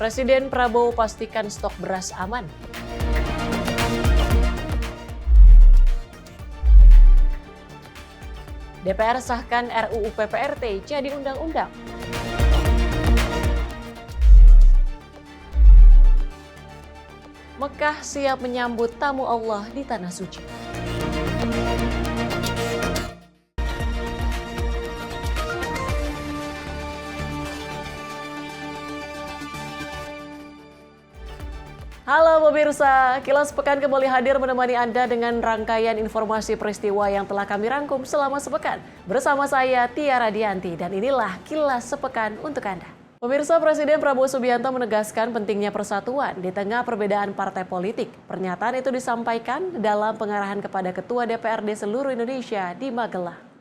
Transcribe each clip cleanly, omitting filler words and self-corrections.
Presiden Prabowo pastikan stok beras aman. DPR sahkan RUU PPRT jadi undang-undang. Mekah siap menyambut tamu Allah di Tanah Suci. Halo pemirsa, Kilas Pekan kembali hadir menemani Anda dengan rangkaian informasi peristiwa yang telah kami rangkum selama sepekan. Bersama saya Tiara Dianti dan inilah Kilas Sepekan untuk Anda. Pemirsa, Presiden Prabowo Subianto menegaskan pentingnya persatuan di tengah perbedaan partai politik. Pernyataan itu disampaikan dalam pengarahan kepada Ketua DPRD seluruh Indonesia di Magelang.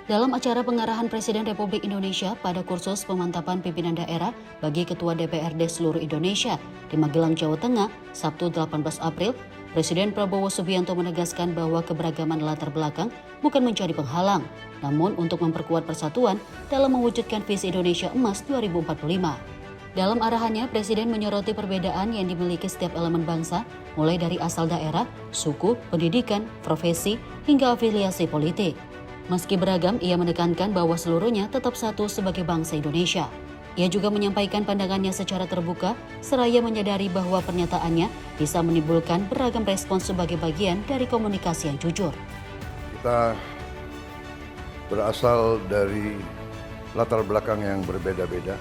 Dalam acara pengarahan Presiden Republik Indonesia pada kursus pemantapan pimpinan daerah bagi Ketua DPRD seluruh Indonesia di Magelang, Jawa Tengah, Sabtu 18 April, Presiden Prabowo Subianto menegaskan bahwa keberagaman latar belakang bukan menjadi penghalang, namun untuk memperkuat persatuan dalam mewujudkan visi Indonesia Emas 2045. Dalam arahannya, Presiden menyoroti perbedaan yang dimiliki setiap elemen bangsa, mulai dari asal daerah, suku, pendidikan, profesi, hingga afiliasi politik. Meski beragam, ia menekankan bahwa seluruhnya tetap satu sebagai bangsa Indonesia. Ia juga menyampaikan pandangannya secara terbuka, seraya menyadari bahwa pernyataannya bisa menimbulkan beragam respons sebagai bagian dari komunikasi yang jujur. Kita berasal dari latar belakang yang berbeda-beda,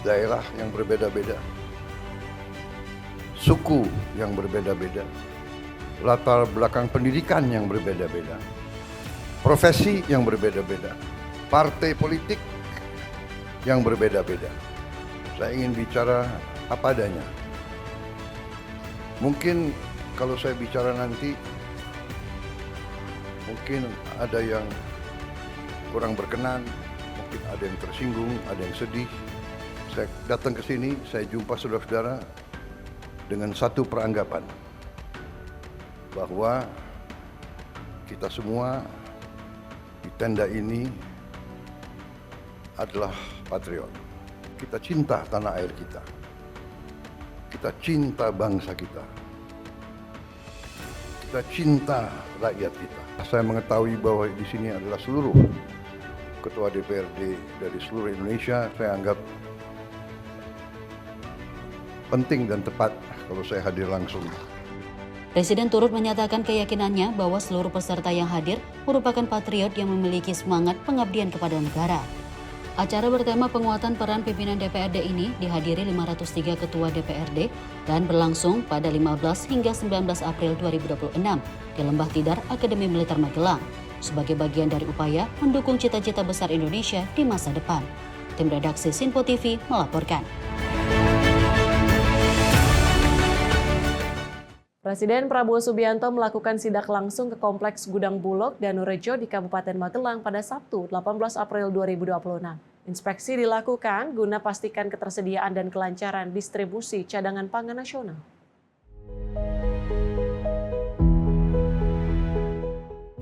daerah yang berbeda-beda, suku yang berbeda-beda, latar belakang pendidikan yang berbeda-beda, profesi yang berbeda-beda, partai politik yang berbeda-beda. Saya ingin bicara apa adanya. Mungkin kalau saya bicara nanti, mungkin ada yang kurang berkenan, mungkin ada yang tersinggung, ada yang sedih. Saya datang ke sini, saya jumpa saudara-saudara dengan satu peranggapan bahwa kita semua di tenda ini adalah patriot. Kita cinta tanah air kita. Kita cinta bangsa kita. Kita cinta rakyat kita. Saya mengetahui bahwa di sini adalah seluruh ketua DPRD dari seluruh Indonesia. Saya anggap penting dan tepat kalau saya hadir langsung. Presiden turut menyatakan keyakinannya bahwa seluruh peserta yang hadir merupakan patriot yang memiliki semangat pengabdian kepada negara. Acara bertema penguatan peran pimpinan DPRD ini dihadiri 503 ketua DPRD dan berlangsung pada 15 hingga 19 April 2026 di Lembah Tidar Akademi Militer Magelang sebagai bagian dari upaya mendukung cita-cita besar Indonesia di masa depan. Tim redaksi Sinpo TV melaporkan. Presiden Prabowo Subianto melakukan sidak langsung ke Kompleks Gudang Bulog Danurejo di Kabupaten Magelang pada Sabtu 18 April 2026. Inspeksi dilakukan guna pastikan ketersediaan dan kelancaran distribusi cadangan pangan nasional.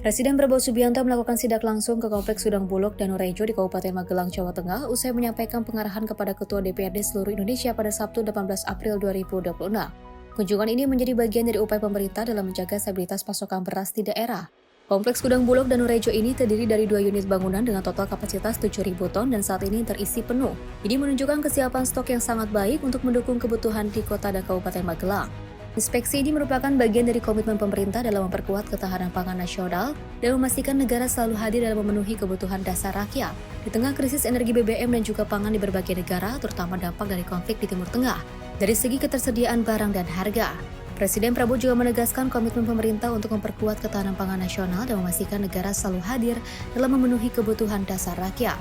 Presiden Prabowo Subianto melakukan sidak langsung ke Kompleks Gudang Bulog Danurejo di Kabupaten Magelang, Jawa Tengah usai menyampaikan pengarahan kepada Ketua DPRD seluruh Indonesia pada Sabtu 18 April 2026. Kunjungan ini menjadi bagian dari upaya pemerintah dalam menjaga stabilitas pasokan beras di daerah. Kompleks Gudang Bulog Danurejo ini terdiri dari 2 unit bangunan dengan total kapasitas 7.000 ton dan saat ini terisi penuh. Ini menunjukkan kesiapan stok yang sangat baik untuk mendukung kebutuhan di kota dan Kabupaten Magelang. Inspeksi ini merupakan bagian dari komitmen pemerintah dalam memperkuat ketahanan pangan nasional dan memastikan negara selalu hadir dalam memenuhi kebutuhan dasar rakyat. Di tengah krisis energi BBM dan juga pangan di berbagai negara, terutama dampak dari konflik di Timur Tengah, dari segi ketersediaan barang dan harga, Presiden Prabowo juga menegaskan komitmen pemerintah untuk memperkuat ketahanan pangan nasional dan memastikan negara selalu hadir dalam memenuhi kebutuhan dasar rakyat.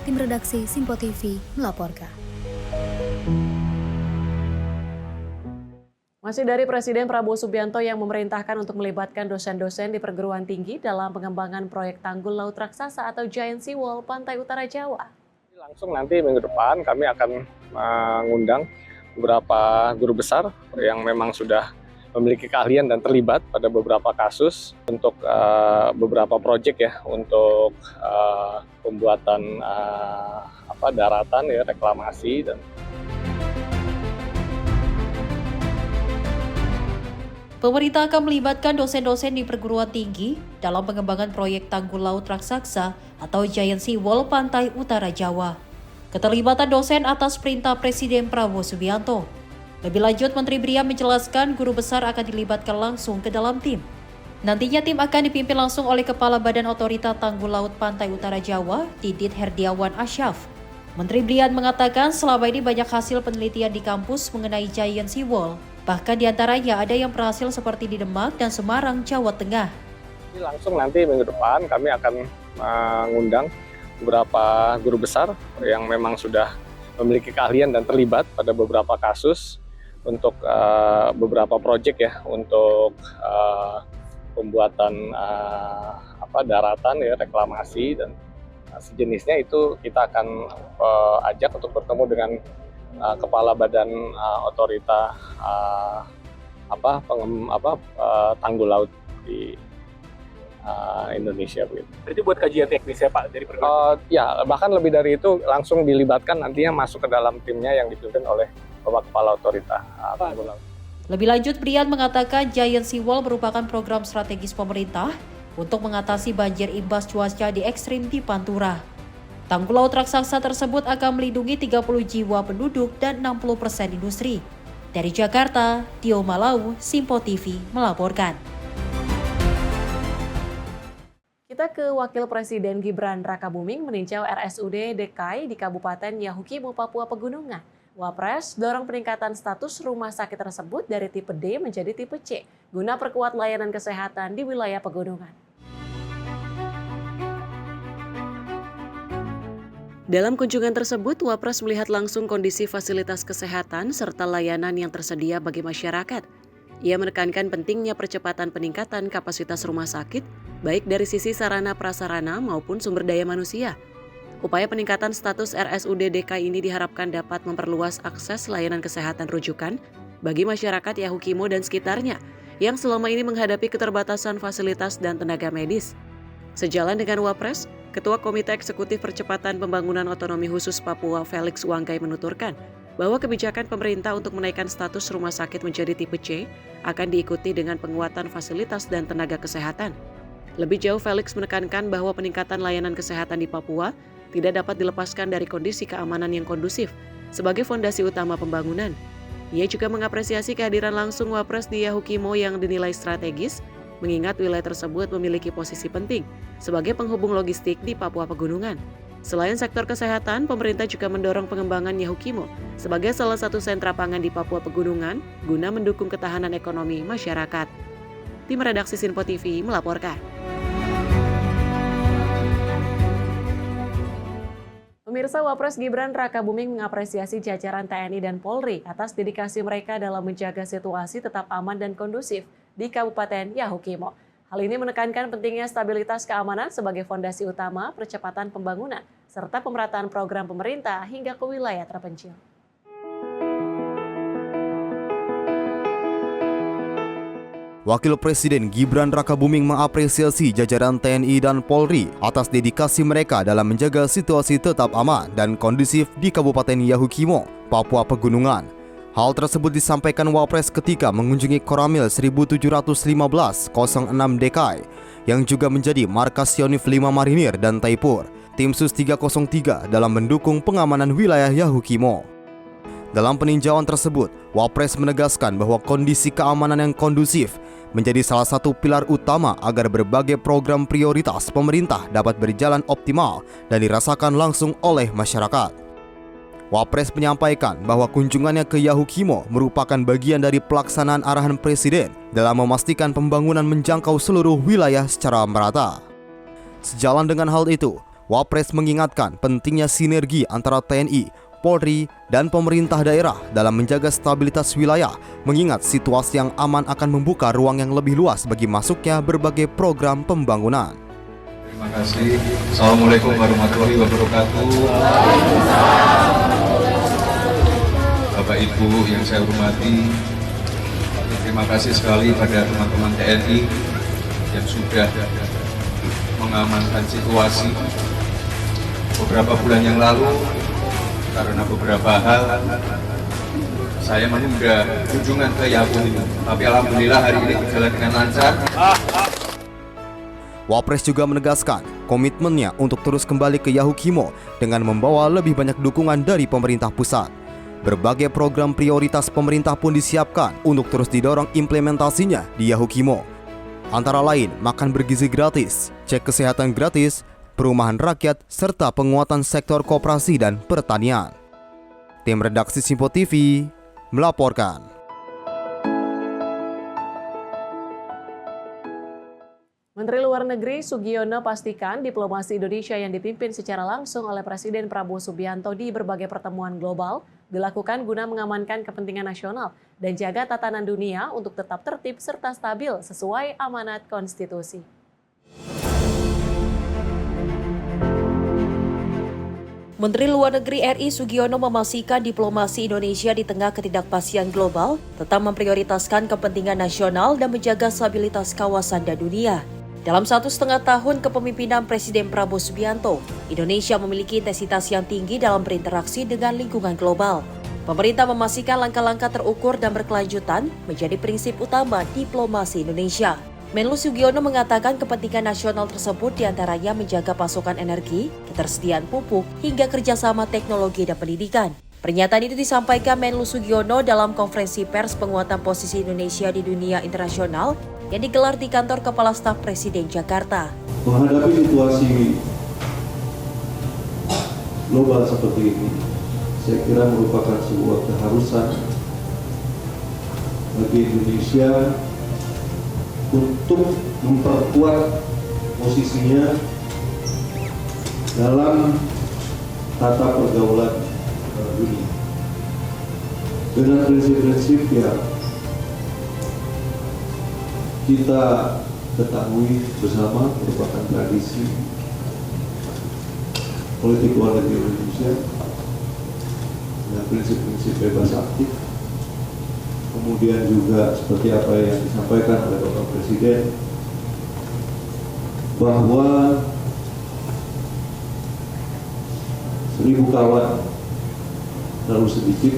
Tim redaksi Sinpo TV melaporkan. Masih dari Presiden Prabowo Subianto yang memerintahkan untuk melibatkan dosen-dosen di perguruan tinggi dalam pengembangan proyek tanggul laut raksasa atau Giant Seawall Pantai Utara Jawa. Langsung nanti minggu depan kami akan mengundang beberapa guru besar yang memang sudah memiliki keahlian dan terlibat pada beberapa kasus untuk beberapa proyek ya, untuk pembuatan daratan ya, reklamasi dan Pemerintah akan melibatkan dosen-dosen di perguruan tinggi dalam pengembangan proyek tanggul laut raksasa atau Giant Sea Wall Pantai Utara Jawa. Keterlibatan dosen atas perintah Presiden Prabowo Subianto. Lebih lanjut, Menteri Bria menjelaskan guru besar akan dilibatkan langsung ke dalam tim. Nantinya tim akan dipimpin langsung oleh Kepala Badan Otorita Tanggul Laut Pantai Utara Jawa, Didit Herdiawan Asyaf. Menteri Brian mengatakan selama ini banyak hasil penelitian di kampus mengenai Giant Sea Wall. Bahkan diantaranya ada yang berhasil seperti di Demak dan Semarang, Jawa Tengah. Langsung nanti minggu depan kami akan mengundang beberapa guru besar yang memang sudah memiliki keahlian dan terlibat pada beberapa kasus untuk beberapa proyek ya, untuk pembuatan daratan ya, reklamasi dan sejenisnya. Itu kita akan ajak untuk bertemu dengan Kepala Badan Otorita Tanggul Laut di Indonesia begitu. Berarti buat kajian teknis ya Pak dari perguruan? Ya, bahkan lebih dari itu langsung dilibatkan nantinya masuk ke dalam timnya yang dipimpin oleh Bapak Kepala Otorita Tanggul Laut. Lebih lanjut, Brian mengatakan Giant Sea Wall merupakan program strategis pemerintah untuk mengatasi banjir imbas cuaca di ekstrim di Pantura. Tanggul laut raksasa tersebut akan melindungi 30 jiwa penduduk dan 60% industri. Dari Jakarta, Tio Malau, Simpo TV melaporkan. Kita ke Wakil Presiden Gibran Rakabuming meninjau RSUD DKI di Kabupaten Yahukimo, Papua Pegunungan. Wapres dorong peningkatan status rumah sakit tersebut dari tipe D menjadi tipe C guna perkuat layanan kesehatan di wilayah pegunungan. Dalam kunjungan tersebut, Wapres melihat langsung kondisi fasilitas kesehatan serta layanan yang tersedia bagi masyarakat. Ia menekankan pentingnya percepatan peningkatan kapasitas rumah sakit, baik dari sisi sarana prasarana maupun sumber daya manusia. Upaya peningkatan status RSUD DKI ini diharapkan dapat memperluas akses layanan kesehatan rujukan bagi masyarakat Yahukimo dan sekitarnya yang selama ini menghadapi keterbatasan fasilitas dan tenaga medis. Sejalan dengan Wapres, Ketua Komite Eksekutif Percepatan Pembangunan Otonomi Khusus Papua Felix Wanggai menuturkan bahwa kebijakan pemerintah untuk menaikkan status rumah sakit menjadi tipe C akan diikuti dengan penguatan fasilitas dan tenaga kesehatan. Lebih jauh, Felix menekankan bahwa peningkatan layanan kesehatan di Papua tidak dapat dilepaskan dari kondisi keamanan yang kondusif sebagai fondasi utama pembangunan. Ia juga mengapresiasi kehadiran langsung Wapres di Yahukimo yang dinilai strategis, mengingat wilayah tersebut memiliki posisi penting sebagai penghubung logistik di Papua Pegunungan. Selain sektor kesehatan, pemerintah juga mendorong pengembangan Yahukimo sebagai salah satu sentra pangan di Papua Pegunungan guna mendukung ketahanan ekonomi masyarakat. Tim redaksi Simpo TV melaporkan. Pemirsa, Wapres Gibran Rakabuming mengapresiasi jajaran TNI dan Polri atas dedikasi mereka dalam menjaga situasi tetap aman dan kondusif di Kabupaten Yahukimo. Hal ini menekankan pentingnya stabilitas keamanan sebagai fondasi utama percepatan pembangunan serta pemerataan program pemerintah hingga ke wilayah terpencil. Wakil Presiden Gibran Rakabuming mengapresiasi jajaran TNI dan Polri atas dedikasi mereka dalam menjaga situasi tetap aman dan kondusif di Kabupaten Yahukimo, Papua Pegunungan. Hal tersebut disampaikan Wapres ketika mengunjungi Koramil 1715-06 DKI yang juga menjadi markas Yonif 5 Marinir dan Taipur, tim Sus 303 dalam mendukung pengamanan wilayah Yahukimo. Dalam peninjauan tersebut, Wapres menegaskan bahwa kondisi keamanan yang kondusif menjadi salah satu pilar utama agar berbagai program prioritas pemerintah dapat berjalan optimal dan dirasakan langsung oleh masyarakat. Wapres menyampaikan bahwa kunjungannya ke Yahukimo merupakan bagian dari pelaksanaan arahan Presiden dalam memastikan pembangunan menjangkau seluruh wilayah secara merata. Sejalan dengan hal itu, Wapres mengingatkan pentingnya sinergi antara TNI, Polri, dan pemerintah daerah dalam menjaga stabilitas wilayah, mengingat situasi yang aman akan membuka ruang yang lebih luas bagi masuknya berbagai program pembangunan. Terima kasih. Assalamualaikum warahmatullahi wabarakatuh. Bapak Ibu yang saya hormati, terima Terima kasih sekali pada teman-teman TNI yang sudah mengamankan situasi beberapa bulan yang lalu. Karena beberapa hal saya menunda kunjungan ke Yahukimo, tapi alhamdulillah hari ini berjalan dengan lancar. Wapres juga menegaskan komitmennya untuk terus kembali ke Yahukimo dengan membawa lebih banyak dukungan dari pemerintah pusat. Berbagai program prioritas pemerintah pun disiapkan untuk terus didorong implementasinya di Yahukimo. Antara lain makan bergizi gratis, cek kesehatan gratis, perumahan rakyat, serta penguatan sektor koperasi dan pertanian. Tim redaksi Simpo TV melaporkan. Menteri Luar Negeri Sugiono pastikan diplomasi Indonesia yang dipimpin secara langsung oleh Presiden Prabowo Subianto di berbagai pertemuan global dilakukan guna mengamankan kepentingan nasional dan jaga tatanan dunia untuk tetap tertib serta stabil sesuai amanat konstitusi. Menteri Luar Negeri RI Sugiono memastikan diplomasi Indonesia di tengah ketidakpastian global tetap memprioritaskan kepentingan nasional dan menjaga stabilitas kawasan dan dunia. Dalam 1,5 tahun kepemimpinan Presiden Prabowo Subianto, Indonesia memiliki intensitas yang tinggi dalam berinteraksi dengan lingkungan global. Pemerintah memastikan langkah-langkah terukur dan berkelanjutan menjadi prinsip utama diplomasi Indonesia. Menlu Sugiono mengatakan kepentingan nasional tersebut diantaranya menjaga pasokan energi, ketersediaan pupuk, hingga kerjasama teknologi dan pendidikan. Pernyataan itu disampaikan Menlu Sugiono dalam konferensi pers penguatan posisi Indonesia di dunia internasional yang digelar di kantor Kepala Staf Presiden Jakarta. Menghadapi situasi global seperti ini, saya kira merupakan sebuah keharusan bagi Indonesia untuk memperkuat posisinya dalam tata pergaulan dunia dengan prinsip-prinsip yang kita ketahui bersama merupakan tradisi politik luar negeri Indonesia dengan prinsip-prinsip bebas aktif. Kemudian juga seperti apa yang disampaikan oleh Bapak Presiden bahwa 1000 kawan terlalu sedikit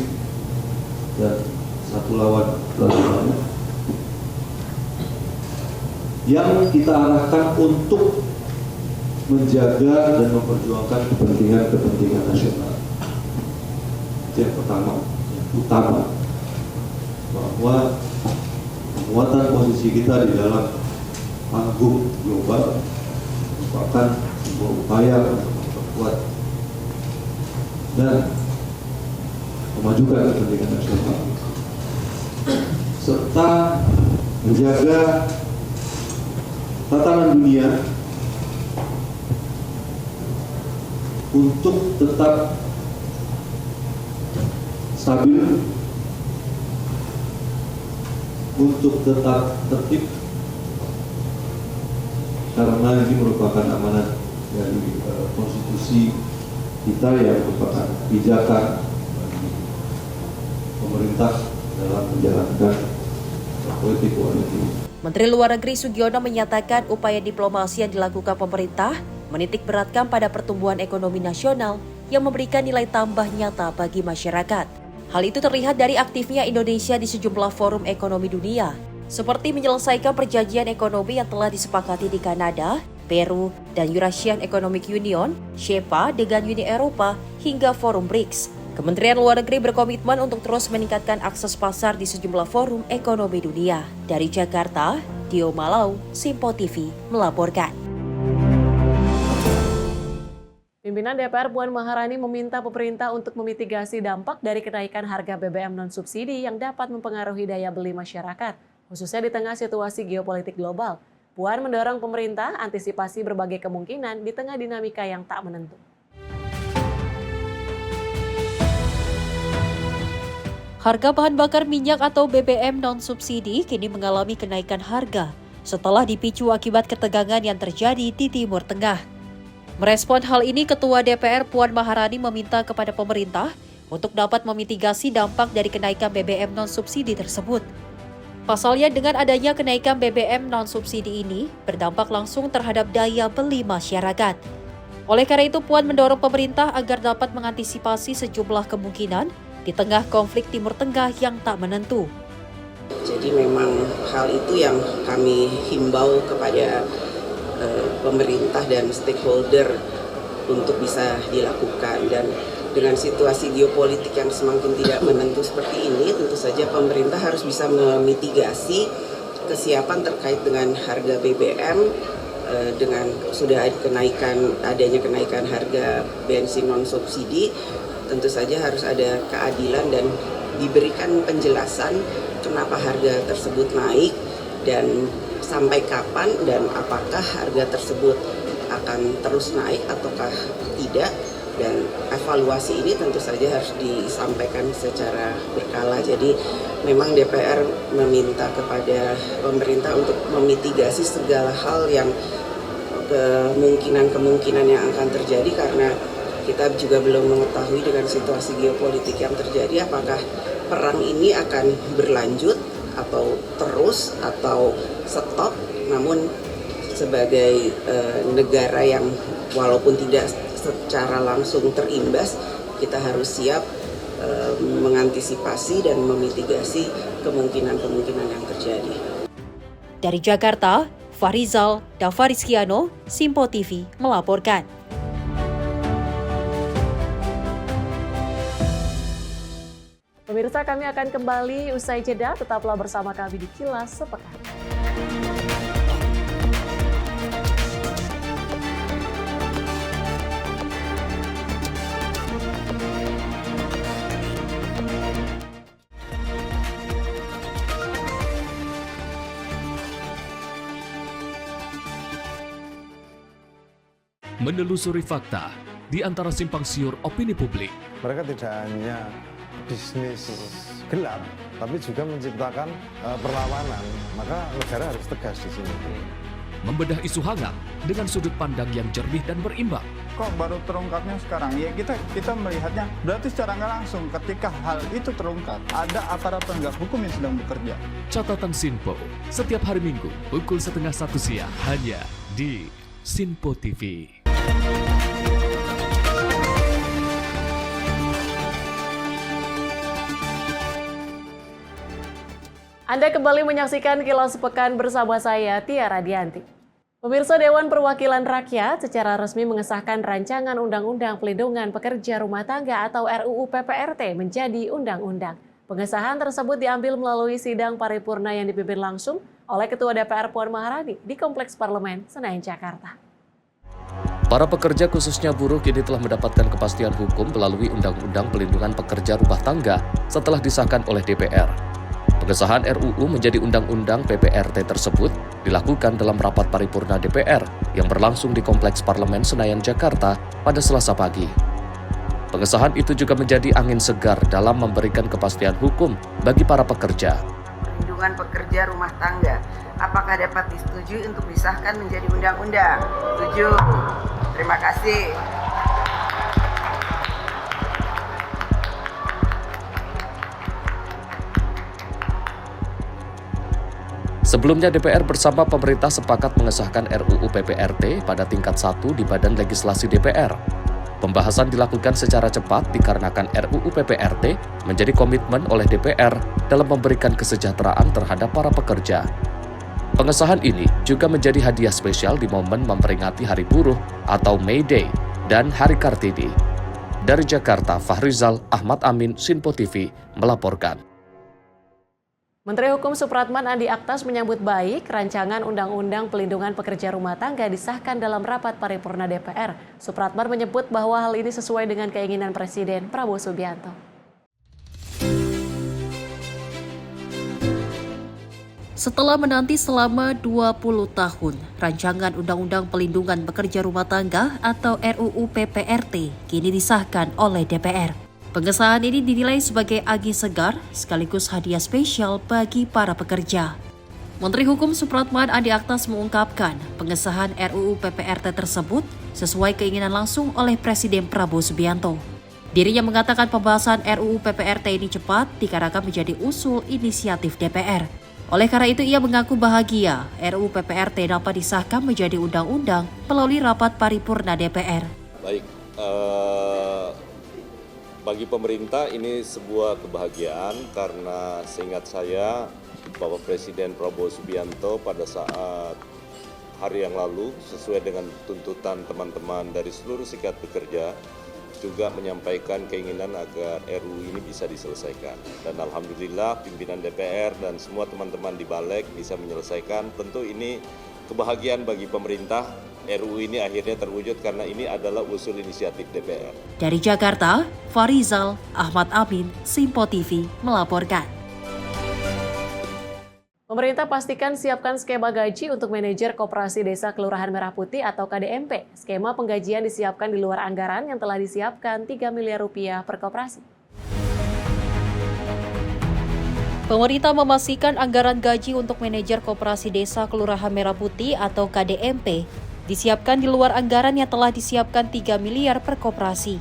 dan 1 lawan terlalu banyak. Yang kita arahkan untuk menjaga dan memperjuangkan kepentingan nasional. Itu yang pertama, yang utama, bahwa penguatan posisi kita di dalam panggung global merupakan sebuah upaya untuk memperkuat dan memajukan kepentingan nasional serta menjaga tatanan dunia untuk tetap stabil, untuk tetap tertib, karena ini merupakan amanat dari konstitusi kita yang merupakan pijakan bagi pemerintah dalam menjalankan politik luar negeri. Menteri Luar Negeri Sugiono menyatakan upaya diplomasi yang dilakukan pemerintah menitik beratkan pada pertumbuhan ekonomi nasional yang memberikan nilai tambah nyata bagi masyarakat. Hal itu terlihat dari aktifnya Indonesia di sejumlah forum ekonomi dunia, seperti menyelesaikan perjanjian ekonomi yang telah disepakati di Kanada, Peru, dan Eurasian Economic Union, SEPA dengan Uni Eropa, hingga forum BRICS. Kementerian Luar Negeri berkomitmen untuk terus meningkatkan akses pasar di sejumlah forum ekonomi dunia. Dari Jakarta, Dio Malau, Simpo TV melaporkan. Pimpinan DPR Puan Maharani meminta pemerintah untuk memitigasi dampak dari kenaikan harga BBM non-subsidi yang dapat mempengaruhi daya beli masyarakat, khususnya di tengah situasi geopolitik global. Puan mendorong pemerintah antisipasi berbagai kemungkinan di tengah dinamika yang tak menentu. Harga bahan bakar minyak atau BBM non-subsidi kini mengalami kenaikan harga setelah dipicu akibat ketegangan yang terjadi di Timur Tengah. Merespon hal ini, Ketua DPR Puan Maharani meminta kepada pemerintah untuk dapat memitigasi dampak dari kenaikan BBM non-subsidi tersebut. Pasalnya dengan adanya kenaikan BBM non-subsidi ini berdampak langsung terhadap daya beli masyarakat. Oleh karena itu, Puan mendorong pemerintah agar dapat mengantisipasi sejumlah kemungkinan di tengah konflik Timur Tengah yang tak menentu. Jadi memang hal itu yang kami himbau kepada pemerintah dan stakeholder untuk bisa dilakukan. Dan dengan situasi geopolitik yang semakin tidak menentu seperti ini, tentu saja pemerintah harus bisa memitigasi kesiapan terkait dengan harga BBM dengan sudah adanya kenaikan harga bensin non subsidi. Tentu saja harus ada keadilan dan diberikan penjelasan kenapa harga tersebut naik dan sampai kapan dan apakah harga tersebut akan terus naik ataukah tidak. Dan evaluasi ini tentu saja harus disampaikan secara berkala. Jadi memang DPR meminta kepada pemerintah untuk memitigasi segala hal yang kemungkinan yang akan terjadi, karena kita juga belum mengetahui dengan situasi geopolitik yang terjadi apakah perang ini akan berlanjut atau terus atau stop. Namun sebagai negara yang walaupun tidak secara langsung terimbas, kita harus siap mengantisipasi dan memitigasi kemungkinan-kemungkinan yang terjadi. Dari Jakarta, Fahrizal Davarizkiano, Simpo TV melaporkan. Pemirsa, kami akan kembali usai jeda. Tetaplah bersama kami di Kilas Sepekan. Menelusuri fakta di antara simpang siur opini publik. Mereka tidak hanya bisnis gelap, tapi juga menciptakan perlawanan. Maka negara harus tegas di sini. Membedah isu hangat dengan sudut pandang yang jernih dan berimbang. Kok baru terungkapnya sekarang? Ya kita melihatnya berarti secara nggak langsung ketika hal itu terungkap, ada aparat penegak hukum yang sedang bekerja. Catatan Sinpo setiap hari Minggu pukul 12:30 siang hanya di Sinpo TV. Anda kembali menyaksikan Kilas Pekan bersama saya, Tiara Dianti. Pemirsa, Dewan Perwakilan Rakyat secara resmi mengesahkan rancangan Undang-Undang Pelindungan Pekerja Rumah Tangga atau RUU PPRT menjadi undang-undang. Pengesahan tersebut diambil melalui sidang paripurna yang dipimpin langsung oleh Ketua DPR Puan Maharani di Kompleks Parlemen, Senayan, Jakarta. Para pekerja khususnya buruh kini telah mendapatkan kepastian hukum melalui Undang-Undang Pelindungan Pekerja Rumah Tangga setelah disahkan oleh DPR. Pengesahan RUU menjadi Undang-Undang PPRT tersebut dilakukan dalam rapat paripurna DPR yang berlangsung di Kompleks Parlemen Senayan, Jakarta pada Selasa pagi. Pengesahan itu juga menjadi angin segar dalam memberikan kepastian hukum bagi para pekerja. Perlindungan pekerja rumah tangga, apakah dapat disetujui untuk disahkan menjadi undang-undang? Setuju. Terima kasih. Sebelumnya DPR bersama pemerintah sepakat mengesahkan RUU PPRT pada tingkat 1 di Badan Legislasi DPR. Pembahasan dilakukan secara cepat dikarenakan RUU PPRT menjadi komitmen oleh DPR dalam memberikan kesejahteraan terhadap para pekerja. Pengesahan ini juga menjadi hadiah spesial di momen memperingati Hari Buruh atau May Day dan Hari Kartini. Dari Jakarta, Fahrizal Ahmad Amin, Sinpo TV melaporkan. Menteri Hukum Supratman Andi Aktas menyambut baik rancangan Undang-Undang Pelindungan Pekerja Rumah Tangga disahkan dalam rapat paripurna DPR. Supratman menyebut bahwa hal ini sesuai dengan keinginan Presiden Prabowo Subianto. Setelah menanti selama 20 tahun, rancangan Undang-Undang Pelindungan Pekerja Rumah Tangga atau RUU PPRT kini disahkan oleh DPR. Pengesahan ini dinilai sebagai angin segar sekaligus hadiah spesial bagi para pekerja. Menteri Hukum Supratman Andi Aktas mengungkapkan pengesahan RUU PPRT tersebut sesuai keinginan langsung oleh Presiden Prabowo Subianto. Dirinya mengatakan pembahasan RUU PPRT ini cepat dikarenakan menjadi usul inisiatif DPR. Oleh karena itu, ia mengaku bahagia RUU PPRT dapat disahkan menjadi undang-undang melalui rapat paripurna DPR. Baik, bagi pemerintah ini sebuah kebahagiaan karena seingat saya Bapak Presiden Prabowo Subianto pada saat hari yang lalu sesuai dengan tuntutan teman-teman dari seluruh serikat pekerja juga menyampaikan keinginan agar RUU ini bisa diselesaikan. Dan alhamdulillah pimpinan DPR dan semua teman-teman di Balik bisa menyelesaikan. Tentu ini kebahagiaan bagi pemerintah. RUU ini akhirnya terwujud karena ini adalah usul inisiatif DPR. Dari Jakarta, Farizal Ahmad Amin, Simpo TV melaporkan. Pemerintah pastikan siapkan skema gaji untuk manajer Koperasi Desa Kelurahan Merah Putih atau KDMP. Skema penggajian disiapkan di luar anggaran yang telah disiapkan 3 miliar rupiah per koperasi. Pemerintah memastikan anggaran gaji untuk manajer Koperasi Desa Kelurahan Merah Putih atau KDMP disiapkan di luar anggaran yang telah disiapkan 3 miliar per koperasi.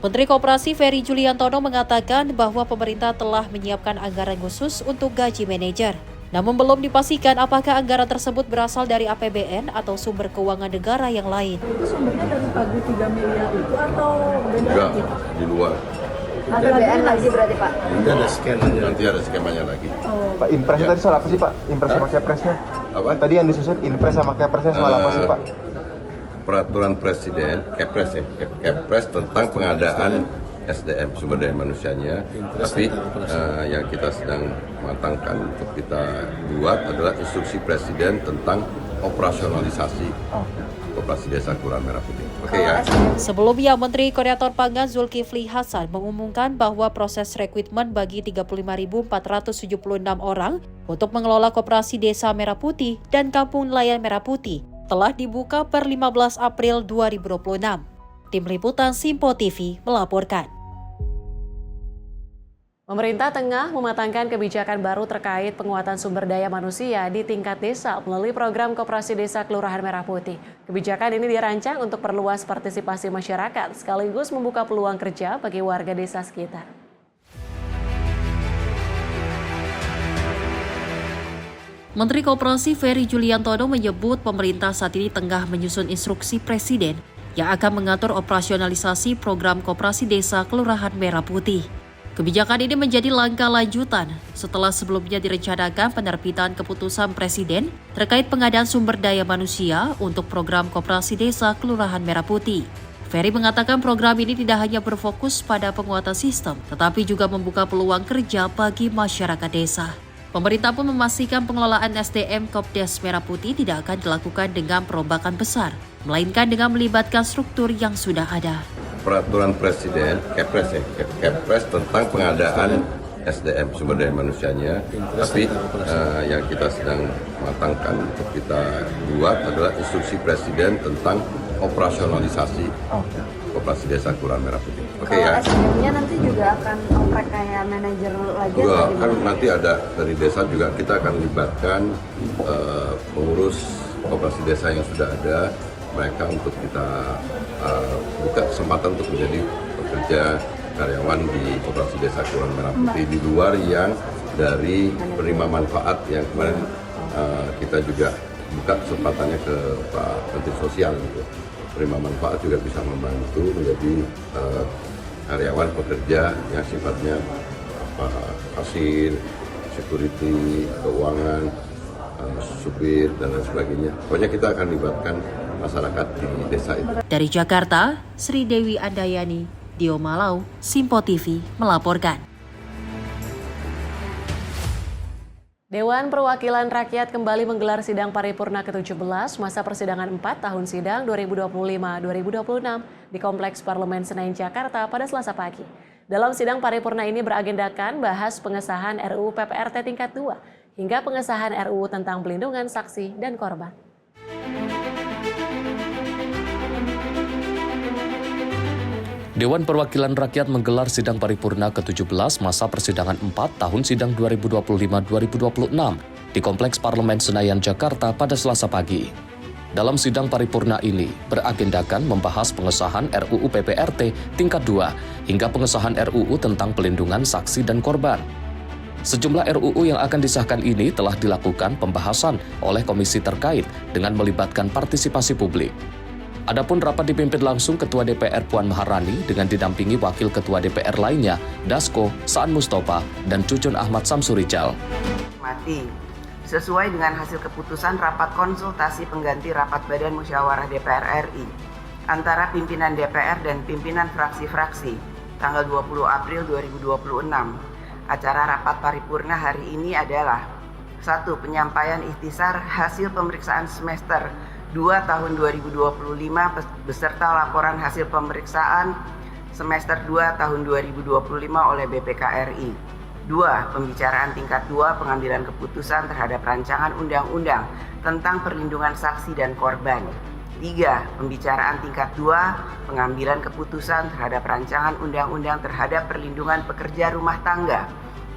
Menteri Koperasi Ferry Juliantono mengatakan bahwa pemerintah telah menyiapkan anggaran khusus untuk gaji manajer. Namun belum dipastikan apakah anggaran tersebut berasal dari APBN atau sumber keuangan negara yang lain. Itu sumbernya dari pagu 3 miliar itu atau beda lagi? Di luar. APBN lagi berarti Pak? Nanti ada skemanya lagi. Pak, impresnya tadi soal apa sih Pak? Impres sama Kepresnya? Apa? Tadi yang disusun impres sama Kepresnya soal apa sih Pak? Peraturan Presiden, Kepres tentang pengadaan SDM, sumber daya manusianya, tapi yang kita sedang matangkan untuk kita buat adalah instruksi Presiden tentang operasionalisasi Koperasi Desa Kelurahan Merah Putih. Oke ya. Sebelumnya, Menteri Koordinator Pangan Zulkifli Hasan mengumumkan bahwa proses rekrutmen bagi 35.476 orang untuk mengelola Koperasi Desa Merah Putih dan Kampung Nelayan Merah Putih telah dibuka per 15 April 2026. Tim Liputan Simpo TV melaporkan. Pemerintah tengah mematangkan kebijakan baru terkait penguatan sumber daya manusia di tingkat desa melalui program Koperasi Desa Kelurahan Merah Putih. Kebijakan ini dirancang untuk perluas partisipasi masyarakat sekaligus membuka peluang kerja bagi warga desa sekitar. Menteri Koperasi Ferry Juliantono menyebut pemerintah saat ini tengah menyusun instruksi Presiden yang akan mengatur operasionalisasi program Koperasi Desa Kelurahan Merah Putih. Kebijakan ini menjadi langkah lanjutan setelah sebelumnya direncanakan penerbitan keputusan Presiden terkait pengadaan sumber daya manusia untuk program Koperasi Desa Kelurahan Merah Putih. Ferry mengatakan program ini tidak hanya berfokus pada penguatan sistem, tetapi juga membuka peluang kerja bagi masyarakat desa. Pemerintah pun memastikan pengelolaan SDM Kopdes Merah Putih tidak akan dilakukan dengan perombakan besar, melainkan dengan melibatkan struktur yang sudah ada. Peraturan Presiden, Kepres tentang pengadaan SDM, sumber daya manusianya, tapi yang kita sedang matangkan untuk kita buat adalah instruksi Presiden tentang operasionalisasi Koperasi Desa Kelurahan Merah Putih. Oke ya. SDM-nya nanti juga akan oprek kayak manajer lagi? Juga, kan nanti ada dari desa juga kita akan libatkan pengurus Koperasi Desa yang sudah ada, mereka untuk kita buka kesempatan untuk menjadi pekerja karyawan di Koperasi Desa Kelurahan Merah Putih di luar yang dari penerima manfaat yang kemarin kita juga buka kesempatannya ke Pak Menteri Sosial gitu. Penerima manfaat juga bisa membantu menjadi karyawan pekerja yang sifatnya kasir, security, keuangan, supir dan lain sebagainya. Pokoknya kita akan libatkan masyarakat di desa itu. Dari Jakarta, Sri Dewi Andayani, Dio Malau, Simpo TV melaporkan. Dewan Perwakilan Rakyat kembali menggelar sidang paripurna ke-17 masa persidangan 4 tahun sidang 2025-2026 di Kompleks Parlemen Senayan, Jakarta pada Selasa pagi. Dalam sidang paripurna ini beragendakan bahas pengesahan RUU PPRT tingkat 2 hingga pengesahan RUU tentang pelindungan saksi dan korban. Dewan Perwakilan Rakyat menggelar sidang paripurna ke-17 masa persidangan 4 tahun sidang 2025-2026 di Kompleks Parlemen Senayan, Jakarta pada Selasa pagi. Dalam sidang paripurna ini beragendakan membahas pengesahan RUU PPRT tingkat 2 hingga pengesahan RUU tentang pelindungan saksi dan korban. Sejumlah RUU yang akan disahkan ini telah dilakukan pembahasan oleh komisi terkait dengan melibatkan partisipasi publik. Adapun rapat dipimpin langsung Ketua DPR Puan Maharani dengan didampingi Wakil Ketua DPR lainnya, Dasko, Saan Mustafa, dan Cucun Ahmad Samsurijal. Sesuai dengan hasil keputusan rapat konsultasi pengganti rapat Badan Musyawarah DPR RI antara pimpinan DPR dan pimpinan fraksi-fraksi tanggal 20 April 2026. Acara rapat paripurna hari ini adalah 1. Penyampaian ikhtisar hasil pemeriksaan semester 2 tahun 2025 beserta laporan hasil pemeriksaan semester 2 tahun 2025 oleh BPK RI. 2. Pembicaraan tingkat 2 pengambilan keputusan terhadap rancangan undang-undang tentang perlindungan saksi dan korban. 3. Pembicaraan tingkat 2 pengambilan keputusan terhadap rancangan undang-undang terhadap perlindungan pekerja rumah tangga.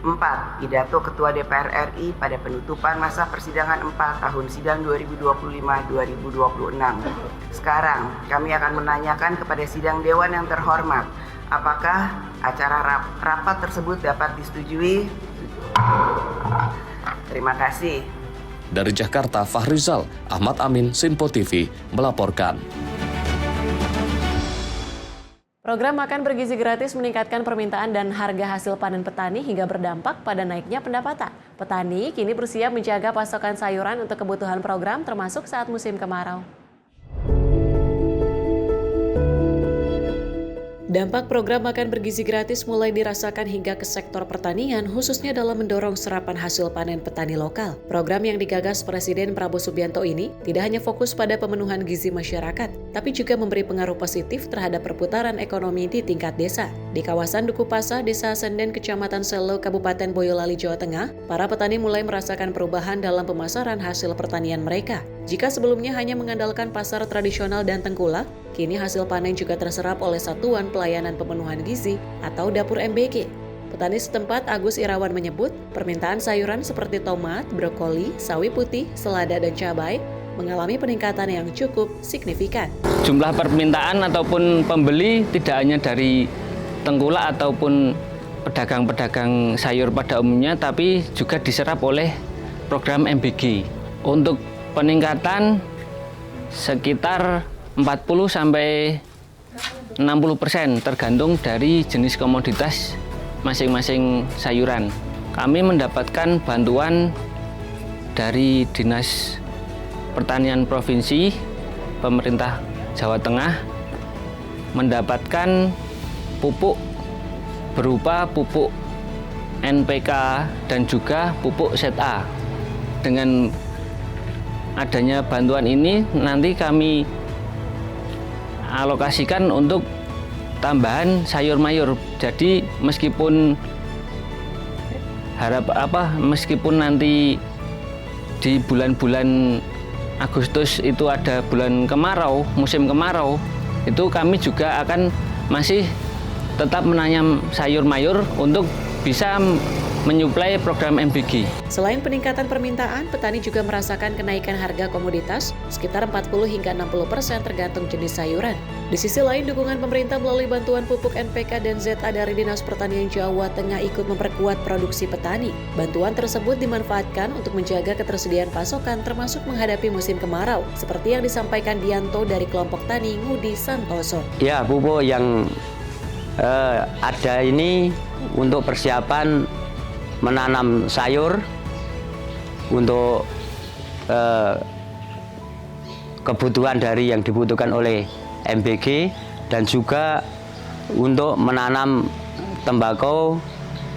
4. Pidato Ketua DPR RI pada penutupan masa persidangan 4 tahun sidang 2025-2026. Sekarang kami akan menanyakan kepada sidang Dewan yang terhormat, apakah acara rapat tersebut dapat disetujui? Terima kasih. Dari Jakarta, Fahrizal, Ahmad Amin, Sinpo TV, melaporkan. Program makan bergizi gratis meningkatkan permintaan dan harga hasil panen petani hingga berdampak pada naiknya pendapatan. Petani kini bersiap menjaga pasokan sayuran untuk kebutuhan program termasuk saat musim kemarau. Dampak program makan bergizi gratis mulai dirasakan hingga ke sektor pertanian, khususnya dalam mendorong serapan hasil panen petani lokal. Program yang digagas Presiden Prabowo Subianto ini tidak hanya fokus pada pemenuhan gizi masyarakat, tapi juga memberi pengaruh positif terhadap perputaran ekonomi di tingkat desa. Di kawasan Duku Pasa, Desa Senden, Kecamatan Selo, Kabupaten Boyolali, Jawa Tengah, para petani mulai merasakan perubahan dalam pemasaran hasil pertanian mereka. Jika sebelumnya hanya mengandalkan pasar tradisional dan tengkulak, kini hasil panen juga terserap oleh Satuan Pelayanan Pemenuhan Gizi atau Dapur MBG. Petani setempat Agus Irawan menyebut, permintaan sayuran seperti tomat, brokoli, sawi putih, selada, dan cabai mengalami peningkatan yang cukup signifikan. Jumlah permintaan ataupun pembeli tidak hanya dari tengkulak ataupun pedagang-pedagang sayur pada umumnya, tapi juga diserap oleh program MBG. Untuk peningkatan sekitar 40-60% tergantung dari jenis komoditas masing-masing sayuran. Kami mendapatkan bantuan dari Dinas Pertanian Provinsi, pemerintah Jawa Tengah, mendapatkan pupuk berupa pupuk NPK dan juga pupuk ZA. Dengan adanya bantuan ini nanti kami alokasikan untuk tambahan sayur mayur. Jadi meskipun meskipun nanti di bulan-bulan Agustus itu ada bulan kemarau, musim kemarau, itu kami juga akan masih tetap menanam sayur mayur untuk bisa menyuplai program MBG. Selain peningkatan permintaan, petani juga merasakan kenaikan harga komoditas sekitar 40 hingga 60% tergantung jenis sayuran. Di sisi lain, dukungan pemerintah melalui bantuan pupuk NPK dan ZA dari Dinas Pertanian Jawa Tengah ikut memperkuat produksi petani. Bantuan tersebut dimanfaatkan untuk menjaga ketersediaan pasokan termasuk menghadapi musim kemarau, seperti yang disampaikan Dianto dari kelompok tani Ngudi Santoso. Ya, pupuk yang ada ini untuk persiapan menanam sayur untuk kebutuhan dari yang dibutuhkan oleh MBG dan juga untuk menanam tembakau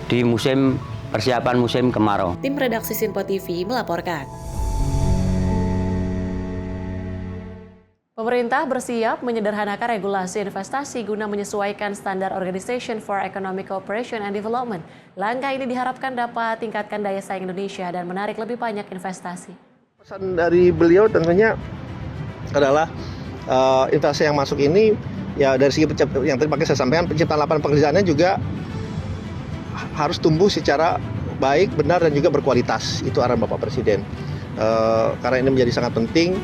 di musim persiapan musim kemarau. Tim redaksi Sinpo TV melaporkan. Pemerintah bersiap menyederhanakan regulasi investasi guna menyesuaikan standar Organization for Economic Cooperation and Development. Langkah ini diharapkan dapat tingkatkan daya saing Indonesia dan menarik lebih banyak investasi. Pesan dari beliau tentunya adalah investasi yang masuk ini ya dari segi yang tadi saya sampaikan, penciptaan lapangan pekerjaannya juga harus tumbuh secara baik, benar dan juga berkualitas. Itu arahan Bapak Presiden. Karena ini menjadi sangat penting.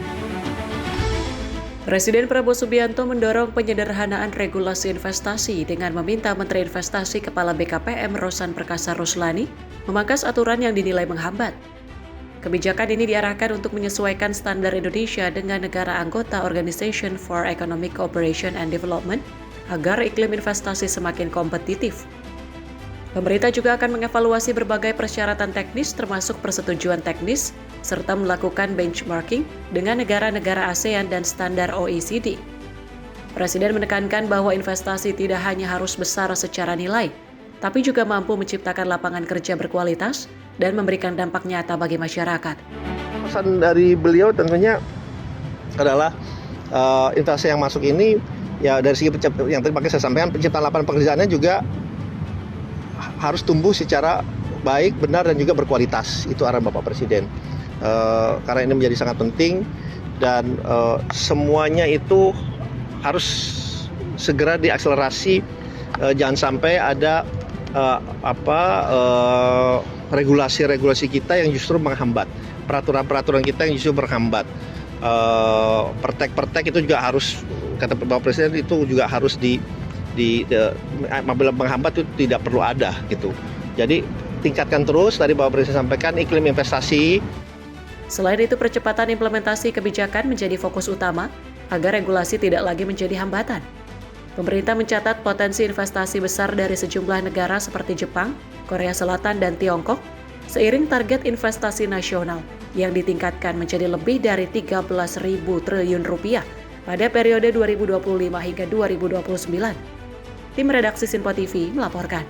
Presiden Prabowo Subianto mendorong penyederhanaan regulasi investasi dengan meminta Menteri Investasi Kepala BKPM Rosan Perkasa Ruslani memangkas aturan yang dinilai menghambat. Kebijakan ini diarahkan untuk menyesuaikan standar Indonesia dengan negara anggota Organization for Economic Cooperation and Development agar iklim investasi semakin kompetitif. Pemerintah juga akan mengevaluasi berbagai persyaratan teknis termasuk persetujuan teknis, serta melakukan benchmarking dengan negara-negara ASEAN dan standar OECD. Presiden menekankan bahwa investasi tidak hanya harus besar secara nilai, tapi juga mampu menciptakan lapangan kerja berkualitas dan memberikan dampak nyata bagi masyarakat. Pesan dari beliau tentunya adalah investasi yang masuk ini, ya dari segi yang tadi saya sampaikan, penciptaan lapangan pekerjaannya juga harus tumbuh secara baik, benar, dan juga berkualitas. Itu arahan Bapak Presiden. Karena ini menjadi sangat penting dan semuanya itu harus segera diakselerasi. Jangan sampai ada regulasi-regulasi kita yang justru menghambat, peraturan-peraturan kita yang justru menghambat. Pertek-pertek itu juga harus, kata Bapak Presiden, itu juga harus apabila menghambat itu tidak perlu ada gitu. Jadi tingkatkan terus, tadi Bapak Presiden sampaikan iklim investasi. Selain itu, percepatan implementasi kebijakan menjadi fokus utama agar regulasi tidak lagi menjadi hambatan. Pemerintah mencatat potensi investasi besar dari sejumlah negara seperti Jepang, Korea Selatan, dan Tiongkok, seiring target investasi nasional yang ditingkatkan menjadi lebih dari 13.000 triliun rupiah pada periode 2025 hingga 2029. Tim redaksi Sinpo TV melaporkan.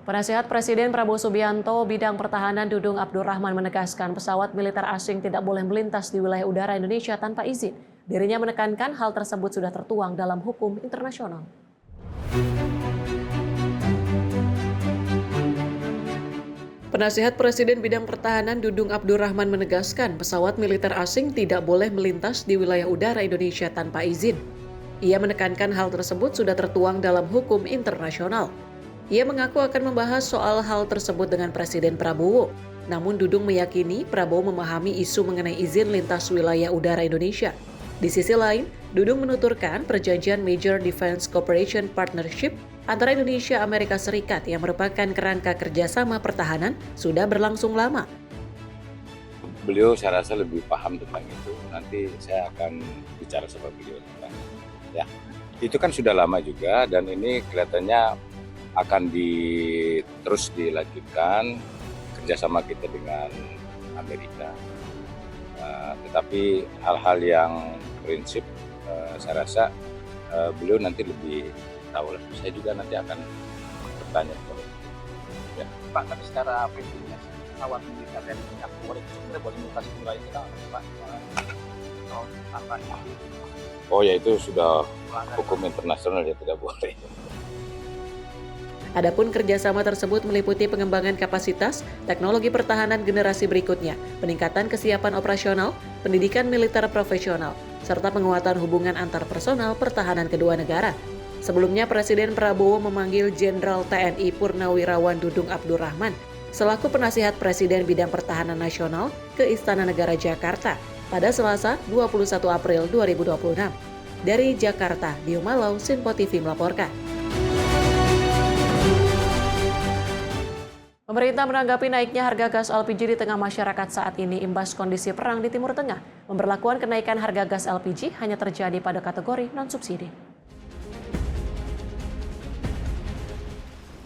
Penasihat Presiden Prabowo Subianto bidang pertahanan Dudung Abdurrahman menegaskan pesawat militer asing tidak boleh melintas di wilayah udara Indonesia tanpa izin. Dirinya menekankan hal tersebut sudah tertuang dalam hukum internasional. Penasihat Presiden bidang pertahanan Dudung Abdurrahman menegaskan pesawat militer asing tidak boleh melintas di wilayah udara Indonesia tanpa izin. Ia menekankan hal tersebut sudah tertuang dalam hukum internasional. Ia mengaku akan membahas soal hal tersebut dengan Presiden Prabowo. Namun Dudung meyakini Prabowo memahami isu mengenai izin lintas wilayah udara Indonesia. Di sisi lain, Dudung menuturkan perjanjian Major Defense Cooperation Partnership antara Indonesia dan Amerika Serikat yang merupakan kerangka kerjasama pertahanan sudah berlangsung lama. Beliau saya rasa lebih paham tentang itu. Nanti saya akan bicara sama beliau tentang ya. Itu kan sudah lama juga dan ini kelihatannya akan terus dilanjutkan kerjasama kita dengan Amerika. Tetapi hal-hal yang prinsip saya rasa beliau nanti lebih tahu. Saya juga nanti akan bertanya kepada ya. Pak, tapi secara prinsipnya pesawat militer dan minyak goreng sebenarnya boleh melintasi wilayah kita, Pak? Oh ya, itu sudah hukum internasional, ya tidak boleh. Adapun kerjasama tersebut meliputi pengembangan kapasitas, teknologi pertahanan generasi berikutnya, peningkatan kesiapan operasional, pendidikan militer profesional, serta penguatan hubungan antar personal pertahanan kedua negara. Sebelumnya, Presiden Prabowo memanggil Jenderal TNI Purnawirawan Dudung Abdurrahman selaku penasihat Presiden bidang pertahanan nasional ke Istana Negara Jakarta pada Selasa 21 April 2026. Dari Jakarta, Dio Malau, Sinpo TV melaporkan. Pemerintah menanggapi naiknya harga gas LPG di tengah masyarakat saat ini imbas kondisi perang di Timur Tengah. Pemberlakuan kenaikan harga gas LPG hanya terjadi pada kategori non-subsidi.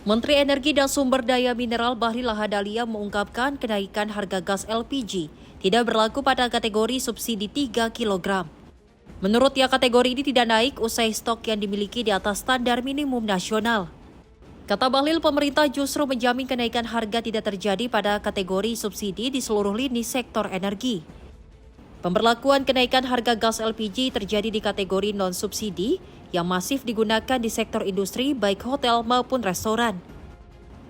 Menteri Energi dan Sumber Daya Mineral Bahlil Lahadalia mengungkapkan kenaikan harga gas LPG tidak berlaku pada kategori subsidi 3 kg. Menurutnya kategori ini tidak naik usai stok yang dimiliki di atas standar minimum nasional. Kata Bahlil, pemerintah justru menjamin kenaikan harga tidak terjadi pada kategori subsidi di seluruh lini sektor energi. Pemberlakuan kenaikan harga gas LPG terjadi di kategori non-subsidi yang masif digunakan di sektor industri baik hotel maupun restoran.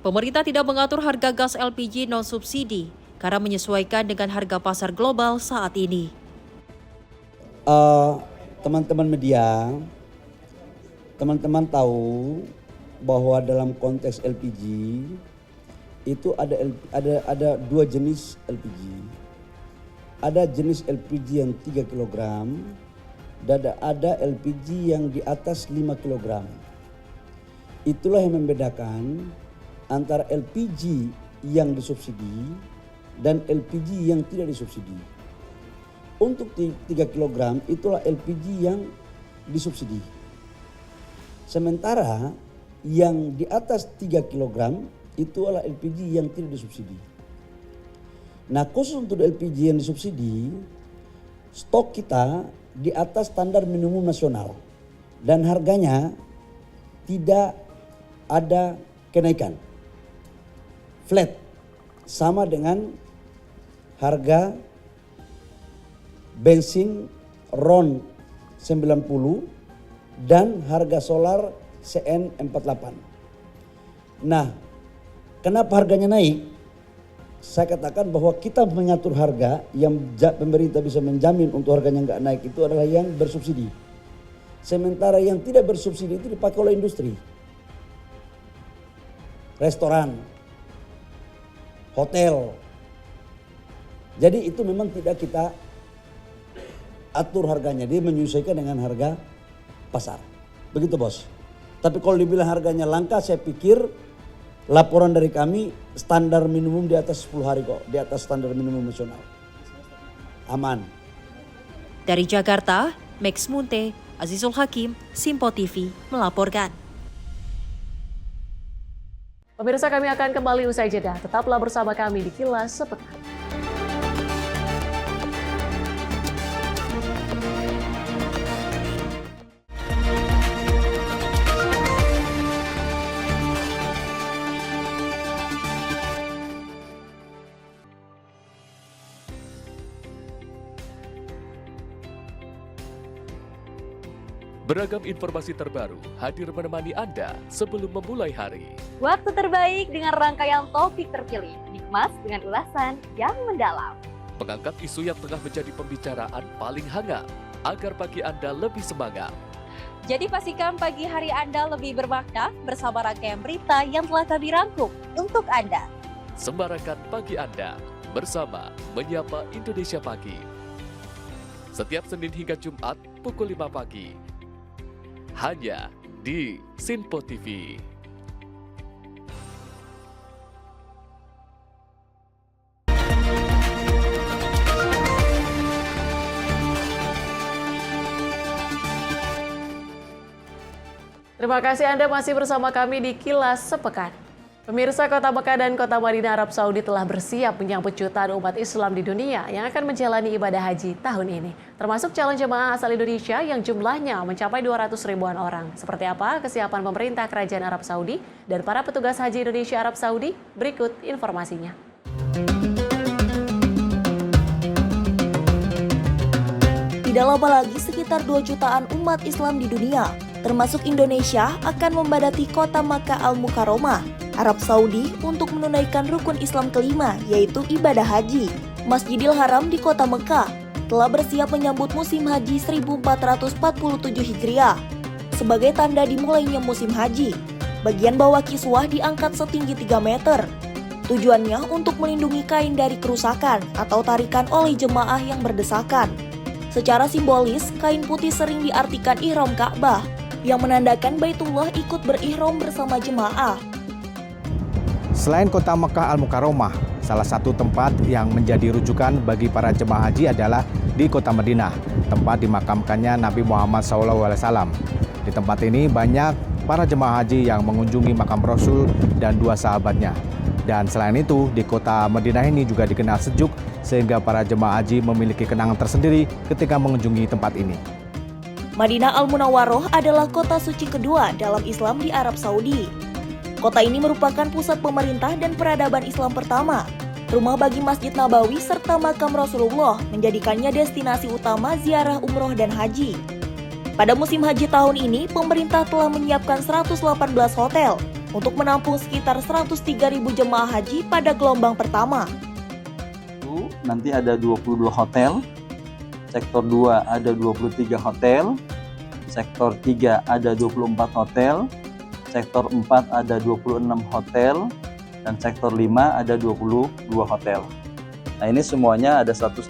Pemerintah tidak mengatur harga gas LPG non-subsidi karena menyesuaikan dengan harga pasar global saat ini. Teman-teman media, teman-teman tahu bahwa dalam konteks LPG itu ada dua jenis LPG. ada jenis LPG yang 3 kg dan ada LPG yang di atas 5 kg. Itulah yang membedakan antara LPG yang disubsidi dan LPG yang tidak disubsidi. Untuk 3 kg itulah LPG yang disubsidi. Sementara yang di atas 3 kg itu adalah LPG yang tidak disubsidi. Nah, khusus untuk LPG yang disubsidi, stok kita di atas standar minimum nasional dan harganya tidak ada kenaikan. Flat sama dengan harga bensin RON 90 dan harga solar CN48. Nah, kenapa harganya naik? Saya katakan bahwa kita mengatur harga yang pemerintah bisa menjamin untuk harganya nggak naik itu adalah yang bersubsidi. Sementara yang tidak bersubsidi itu dipakai oleh industri, restoran, hotel. Jadi itu memang tidak kita atur harganya, dia menyesuaikan dengan harga pasar. Begitu bos. Tapi kalau dibilang harganya langka, saya pikir laporan dari kami standar minimum di atas 10 hari kok, di atas standar minimum nasional. Aman. Dari Jakarta, Max Munte, Azizul Hakim, Simpo TV melaporkan. Pemirsa, kami akan kembali usai jeda. Tetaplah bersama kami di Kilas Sepekan. Beragam informasi terbaru hadir menemani Anda sebelum memulai hari. Waktu terbaik dengan rangkaian topik terpilih, dikemas dengan ulasan yang mendalam. Mengangkat isu yang tengah menjadi pembicaraan paling hangat, agar pagi Anda lebih semangat. Jadi pastikan pagi hari Anda lebih bermakna bersama rangkaian berita yang telah kami rangkum untuk Anda. Sembarakan pagi Anda bersama Menyapa Indonesia Pagi. Setiap Senin hingga Jumat pukul 5 pagi. Hanya di Sinpo TV. Terima kasih Anda masih bersama kami di Kilas Sepekan. Pemirsa, Kota Mekah dan Kota Madinah Arab Saudi telah bersiap menyambut jutaan umat Islam di dunia yang akan menjalani ibadah haji tahun ini. Termasuk calon jemaah asal Indonesia yang jumlahnya mencapai 200 ribuan orang. Seperti apa kesiapan pemerintah Kerajaan Arab Saudi dan para petugas haji Indonesia Arab Saudi? Berikut informasinya. Tidak lama lagi sekitar 2 jutaan umat Islam di dunia, termasuk Indonesia, akan membadati Kota Makkah Al-Mukarramah, Arab Saudi untuk menunaikan rukun Islam kelima, yaitu ibadah haji. Masjidil Haram di Kota Mekah telah bersiap menyambut musim haji 1447 Hijriah. Sebagai tanda dimulainya musim haji, bagian bawah kiswah diangkat setinggi 3 meter. Tujuannya untuk melindungi kain dari kerusakan atau tarikan oleh jemaah yang berdesakan. Secara simbolis, kain putih sering diartikan ihram Ka'bah, yang menandakan Baitullah ikut berihram bersama jemaah. Selain Kota Makkah Al-Mukarramah, salah satu tempat yang menjadi rujukan bagi para jemaah haji adalah di Kota Madinah, tempat dimakamkannya Nabi Muhammad SAW. Di tempat ini banyak para jemaah haji yang mengunjungi makam Rasul dan 2 sahabatnya. Dan selain itu, di Kota Madinah ini juga dikenal sejuk sehingga para jemaah haji memiliki kenangan tersendiri ketika mengunjungi tempat ini. Madinah Al-Munawwaroh adalah kota suci kedua dalam Islam di Arab Saudi. Kota ini merupakan pusat pemerintah dan peradaban Islam pertama, rumah bagi Masjid Nabawi serta makam Rasulullah, menjadikannya destinasi utama ziarah umroh dan haji. Pada musim haji tahun ini, pemerintah telah menyiapkan 118 hotel untuk menampung sekitar 103.000 jemaah haji pada gelombang pertama. Nanti ada 22 hotel, sektor 2 ada 23 hotel, sektor 3 ada 24 hotel, sektor 4 ada 26 hotel, dan sektor 5 ada 22 hotel. Nah ini semuanya ada 118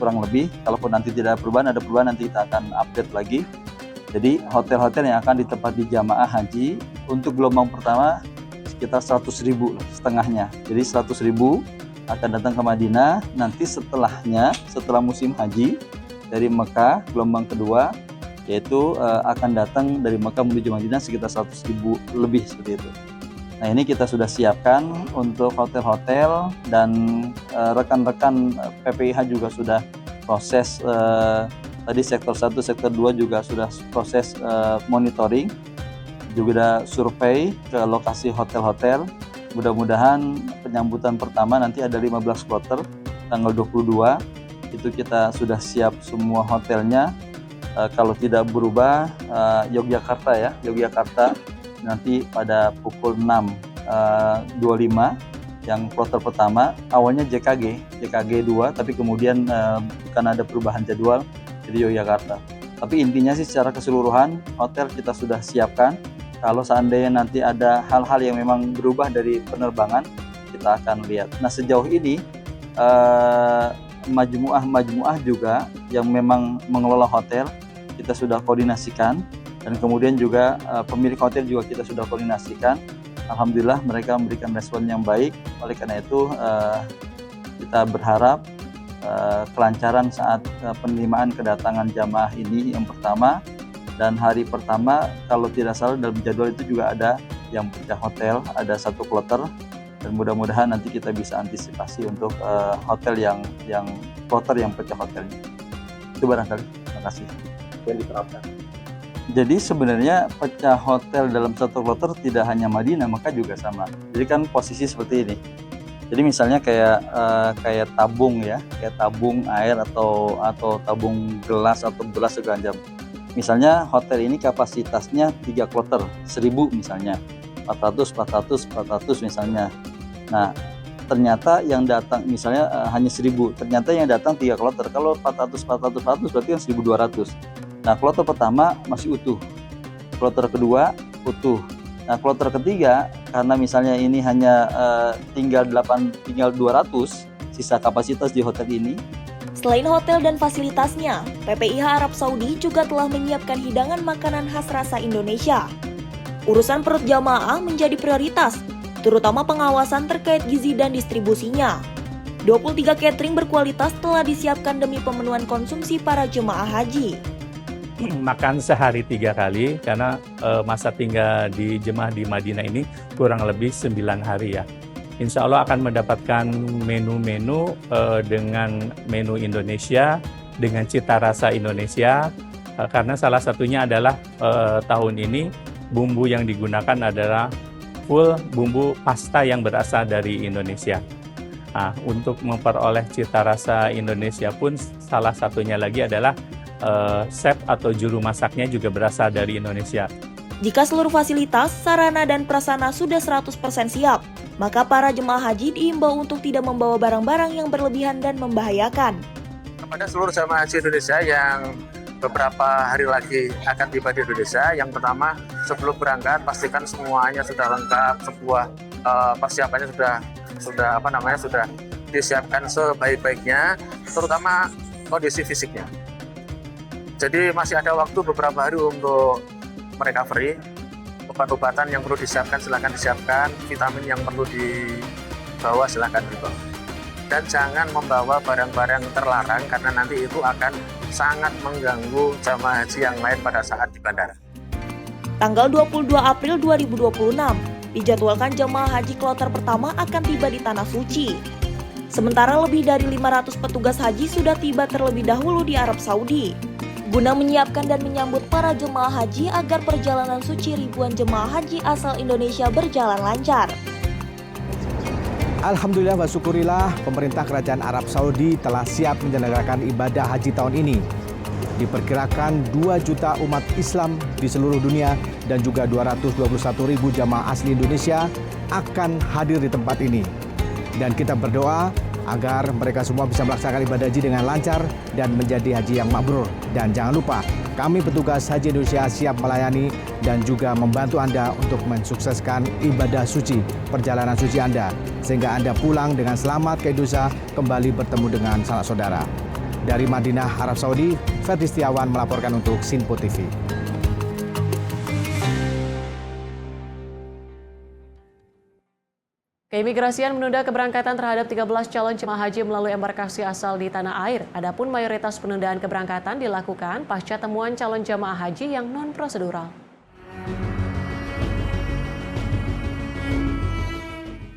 kurang lebih. Kalaupun nanti tidak ada perubahan nanti kita akan update lagi. Jadi hotel-hotel yang akan ditempati jamaah haji untuk gelombang pertama sekitar 100.000 setengahnya. Jadi 100.000 akan datang ke Madinah. Nanti setelah musim haji dari Mekah gelombang kedua yaitu akan datang dari Mekah menuju Madinah sekitar 100.000 lebih seperti itu. Nah ini kita sudah siapkan untuk hotel-hotel dan rekan-rekan PPIH juga sudah proses tadi sektor 1, sektor 2 juga sudah proses monitoring, juga survei ke lokasi hotel-hotel. Mudah-mudahan penyambutan pertama nanti ada 15 kloter tanggal 22, itu kita sudah siap semua hotelnya. Kalau tidak berubah Yogyakarta nanti pada pukul 6.25 yang kloter pertama, awalnya JKG 2 tapi kemudian karena ada perubahan jadwal jadi Yogyakarta. Tapi intinya sih secara keseluruhan hotel kita sudah siapkan. Kalau seandainya nanti ada hal-hal yang memang berubah dari penerbangan, kita akan lihat. Nah sejauh ini majmuah juga yang memang mengelola hotel kita sudah koordinasikan, dan kemudian juga pemilik hotel juga kita sudah koordinasikan. Alhamdulillah mereka memberikan respon yang baik. Oleh karena itu kita berharap kelancaran saat penerimaan kedatangan jamaah ini yang pertama. Dan hari pertama kalau tidak salah dalam jadwal itu juga ada yang pecah hotel, ada 1 kloter, dan mudah-mudahan nanti kita bisa antisipasi untuk hotel yang kloter yang pecah hotelnya. Itu barangkali. Terima kasih. Yang diterapkan. Jadi sebenarnya pecah hotel dalam 1 kloter tidak hanya Madinah, Mekah juga sama. Jadi kan posisi seperti ini. Jadi misalnya kayak tabung ya, kayak tabung air atau tabung gelas atau gelas seganjam. Misalnya hotel ini kapasitasnya 3 kloter, 1.000 misalnya, 400 misalnya. Nah ternyata yang datang misalnya hanya 1.000, ternyata yang datang 3 kloter. Kalau 400 berarti kan 1.200. Nah kloter pertama masih utuh, kloter kedua utuh. Nah kloter ketiga karena misalnya ini hanya tinggal 200 sisa kapasitas di hotel ini. Selain hotel dan fasilitasnya, PPIH Arab Saudi juga telah menyiapkan hidangan makanan khas rasa Indonesia. Urusan perut jamaah menjadi prioritas, terutama pengawasan terkait gizi dan distribusinya. 23 catering berkualitas telah disiapkan demi pemenuhan konsumsi para jemaah haji. Makan sehari 3 kali karena masa tinggal di jemaah di Madinah ini kurang lebih 9 hari ya. Insya Allah akan mendapatkan menu-menu dengan menu Indonesia, dengan cita rasa Indonesia, karena salah satunya adalah tahun ini bumbu yang digunakan adalah full bumbu pasta yang berasal dari Indonesia. Nah, untuk memperoleh cita rasa Indonesia pun salah satunya lagi adalah chef atau juru masaknya juga berasal dari Indonesia. Jika seluruh fasilitas, sarana, dan prasarana sudah 100% siap, maka para jemaah haji diimbau untuk tidak membawa barang-barang yang berlebihan dan membahayakan. Kepada seluruh jemaah haji Indonesia yang beberapa hari lagi akan tiba di Indonesia, yang pertama sebelum berangkat pastikan semuanya sudah lengkap, sebuah persiapannya sudah disiapkan sebaik-baiknya, terutama kondisi fisiknya. Jadi masih ada waktu beberapa hari untuk recovery. Obat-obatan yang perlu disiapkan silakan disiapkan, vitamin yang perlu dibawa silakan dibawa. Dan jangan membawa barang-barang terlarang karena nanti itu akan sangat mengganggu jamaah haji yang lain pada saat di bandara. Tanggal 22 April 2026, dijadwalkan jemaah haji kloter pertama akan tiba di Tanah Suci. Sementara lebih dari 500 petugas haji sudah tiba terlebih dahulu di Arab Saudi, guna menyiapkan dan menyambut para jemaah haji agar perjalanan suci ribuan jemaah haji asal Indonesia berjalan lancar. Alhamdulillah wa syukurillah, pemerintah Kerajaan Arab Saudi telah siap menyelenggarakan ibadah haji tahun ini. Diperkirakan 2 juta umat Islam di seluruh dunia dan juga 221.000 jamaah asli Indonesia akan hadir di tempat ini. Dan kita berdoa agar mereka semua bisa melaksanakan ibadah haji dengan lancar dan menjadi haji yang mabrur. Dan jangan lupa, Kami petugas Haji Indonesia siap melayani dan juga membantu Anda untuk mensukseskan ibadah suci, perjalanan suci Anda, sehingga Anda pulang dengan selamat ke Indonesia, kembali bertemu dengan sanak saudara. Dari Madinah, Arab Saudi, Ferdi Setiawan melaporkan untuk Sinpo TV. Keimigrasian menunda keberangkatan terhadap 13 calon jemaah haji melalui embarkasi asal di tanah air. Adapun mayoritas penundaan keberangkatan dilakukan pasca temuan calon jemaah haji yang non-prosedural.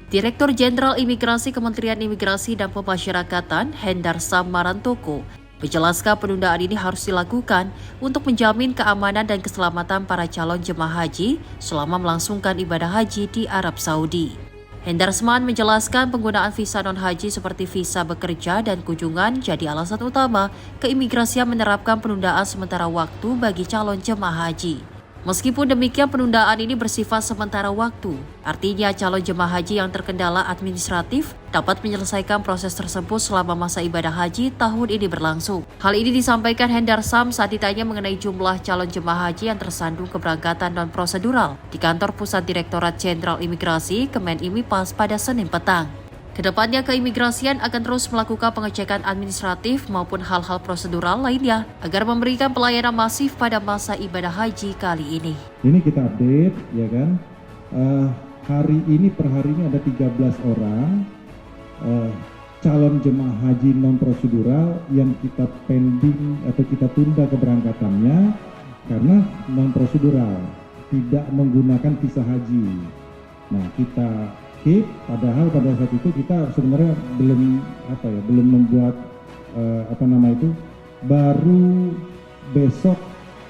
Direktur Jenderal Imigrasi Kementerian Imigrasi dan Pemasyarakatan, Hendar Sam Marantoko, menjelaskan penundaan ini harus dilakukan untuk menjamin keamanan dan keselamatan para calon jemaah haji selama melangsungkan ibadah haji di Arab Saudi. Hendarsman menjelaskan penggunaan visa non-haji seperti visa bekerja dan kunjungan jadi alasan utama keimigrasian menerapkan penundaan sementara waktu bagi calon jemaah haji. Meskipun demikian, penundaan ini bersifat sementara waktu. Artinya calon jemaah haji yang terkendala administratif dapat menyelesaikan proses tersebut selama masa ibadah haji tahun ini berlangsung. Hal ini disampaikan Hendar Sam saat ditanya mengenai jumlah calon jemaah haji yang tersandung keberangkatan non-prosedural di kantor Pusat Direktorat Jenderal Imigrasi Kemenimipas pada Senin petang. Kedepannya keimigrasian akan terus melakukan pengecekan administratif maupun hal-hal prosedural lainnya agar memberikan pelayanan masif pada masa ibadah haji kali ini. Ini kita update, ya kan? Hari ini per hari ini ada 13 orang calon jemaah haji non prosedural yang kita pending atau kita tunda keberangkatannya karena non prosedural, tidak menggunakan visa haji. Nah, kita padahal pada saat itu kita sebenarnya belum membuat baru besok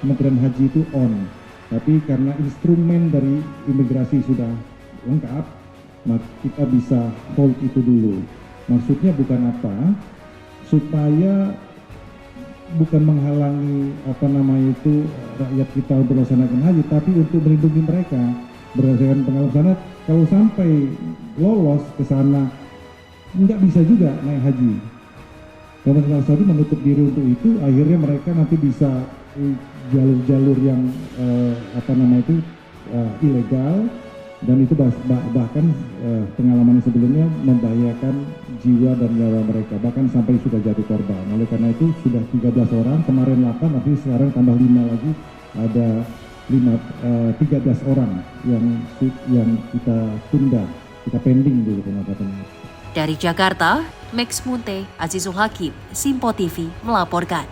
Kementerian Haji itu on, tapi karena instrumen dari imigrasi sudah lengkap, maka kita bisa hold itu dulu. Maksudnya bukan apa, supaya bukan menghalangi rakyat kita untuk melaksanakan haji, tapi untuk melindungi mereka. Berdasarkan pengalaman sana, kalau sampai lolos ke sana, nggak bisa juga naik haji. Pemerintah Arab Saudi menutup diri untuk itu, akhirnya mereka nanti bisa jalur-jalur yang ilegal, dan itu bahkan pengalaman sebelumnya membahayakan jiwa dan nyawa mereka, bahkan sampai sudah jatuh korban. Oleh karena itu sudah 13 orang, kemarin 8, tapi sekarang tambah 5 lagi, ada 13 orang yang kita tunda, kita pending dulu pengangkatannya. Dari Jakarta, Max Munte, Azizul Hakim, Sinpo TV melaporkan.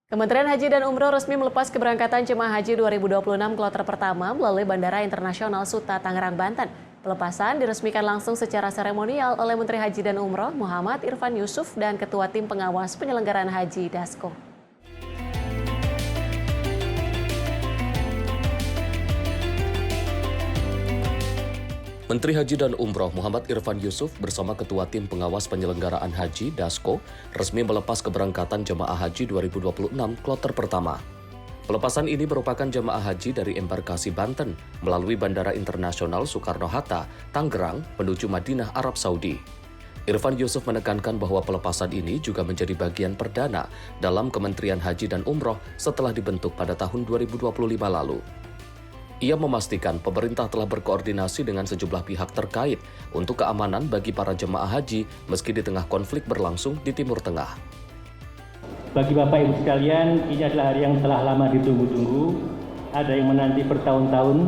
Kementerian Haji dan Umroh resmi melepas keberangkatan jemaah haji 2026 kloter pertama melalui Bandara Internasional Suta, Tangerang, Banten. Pelepasan diresmikan langsung secara seremonial oleh Menteri Haji dan Umroh Muhammad Irfan Yusuf dan Ketua Tim Pengawas Penyelenggaraan Haji Dasko. Menteri Haji dan Umroh Muhammad Irfan Yusuf bersama Ketua Tim Pengawas Penyelenggaraan Haji Dasko resmi melepas keberangkatan jemaah haji 2026 kloter pertama. Pelepasan ini merupakan jemaah haji dari embarkasi Banten melalui Bandara Internasional Soekarno-Hatta, Tangerang, menuju Madinah, Arab Saudi. Irfan Yusuf menekankan bahwa pelepasan ini juga menjadi bagian perdana dalam Kementerian Haji dan Umroh setelah dibentuk pada tahun 2025 lalu. Ia memastikan pemerintah telah berkoordinasi dengan sejumlah pihak terkait untuk keamanan bagi para jemaah haji meski di tengah konflik berlangsung di Timur Tengah. Bagi Bapak Ibu sekalian, ini adalah hari yang telah lama ditunggu-tunggu. Ada yang menanti bertahun-tahun,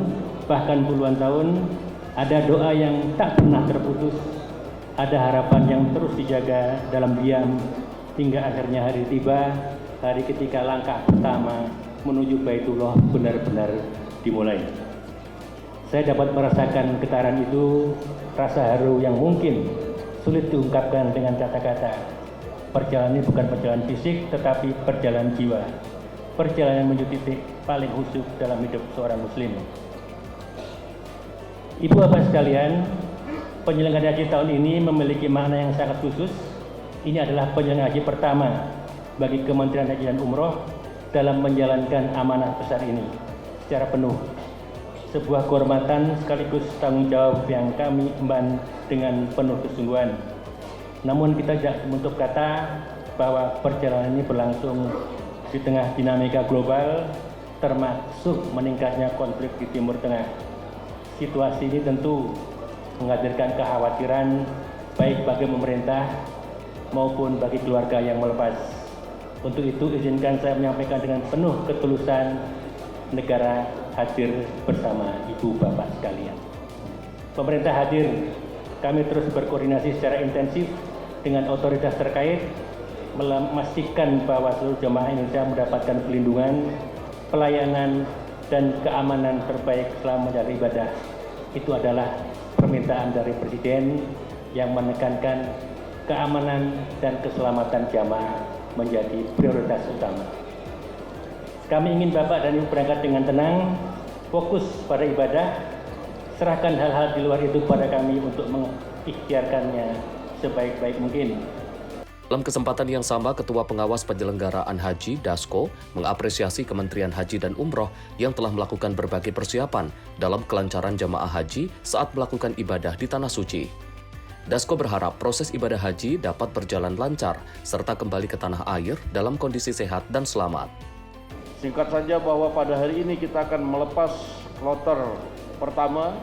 bahkan puluhan tahun. Ada doa yang tak pernah terputus. Ada harapan yang terus dijaga dalam diam hingga akhirnya hari tiba, hari ketika langkah pertama menuju Baitullah benar-benar dimulai. Saya dapat merasakan getaran itu, rasa haru yang mungkin sulit diungkapkan dengan kata-kata. Perjalanan ini bukan perjalanan fisik, tetapi perjalanan jiwa. Perjalanan menuju titik paling khusyuk dalam hidup seorang muslim. Ibu bapak sekalian, penyelenggaraan haji tahun ini memiliki makna yang sangat khusus. Ini adalah penyelenggaraan haji pertama bagi Kementerian Haji dan Umroh dalam menjalankan amanah besar ini secara penuh. Sebuah kehormatan sekaligus tanggung jawab yang kami emban dengan penuh kesungguhan. Namun kita tidak menutup kata bahwa perjalanan ini berlangsung di tengah dinamika global, termasuk meningkatnya konflik di Timur Tengah. Situasi ini tentu menghadirkan kekhawatiran baik bagi pemerintah maupun bagi keluarga yang melepas. Untuk itu izinkan saya menyampaikan dengan penuh ketulusan negara hadir bersama Ibu Bapak sekalian. Pemerintah hadir, kami terus berkoordinasi secara intensif dengan otoritas terkait, memastikan bahwa seluruh jemaah Indonesia mendapatkan pelindungan, pelayanan, dan keamanan terbaik selama menjalani ibadah. Itu adalah permintaan dari Presiden yang menekankan keamanan dan keselamatan jamaah menjadi prioritas utama. Kami ingin Bapak dan Ibu berangkat dengan tenang, fokus pada ibadah, serahkan hal-hal di luar itu pada kami untuk mengikhtiarkannya sebaik-baik mungkin. Dalam kesempatan yang sama, Ketua Pengawas Penyelenggaraan Haji Dasko mengapresiasi Kementerian Haji dan Umroh yang telah melakukan berbagai persiapan dalam kelancaran jamaah haji saat melakukan ibadah di Tanah Suci. Dasko berharap proses ibadah haji dapat berjalan lancar serta kembali ke tanah air dalam kondisi sehat dan selamat. Singkat saja bahwa pada hari ini kita akan melepas kloter pertama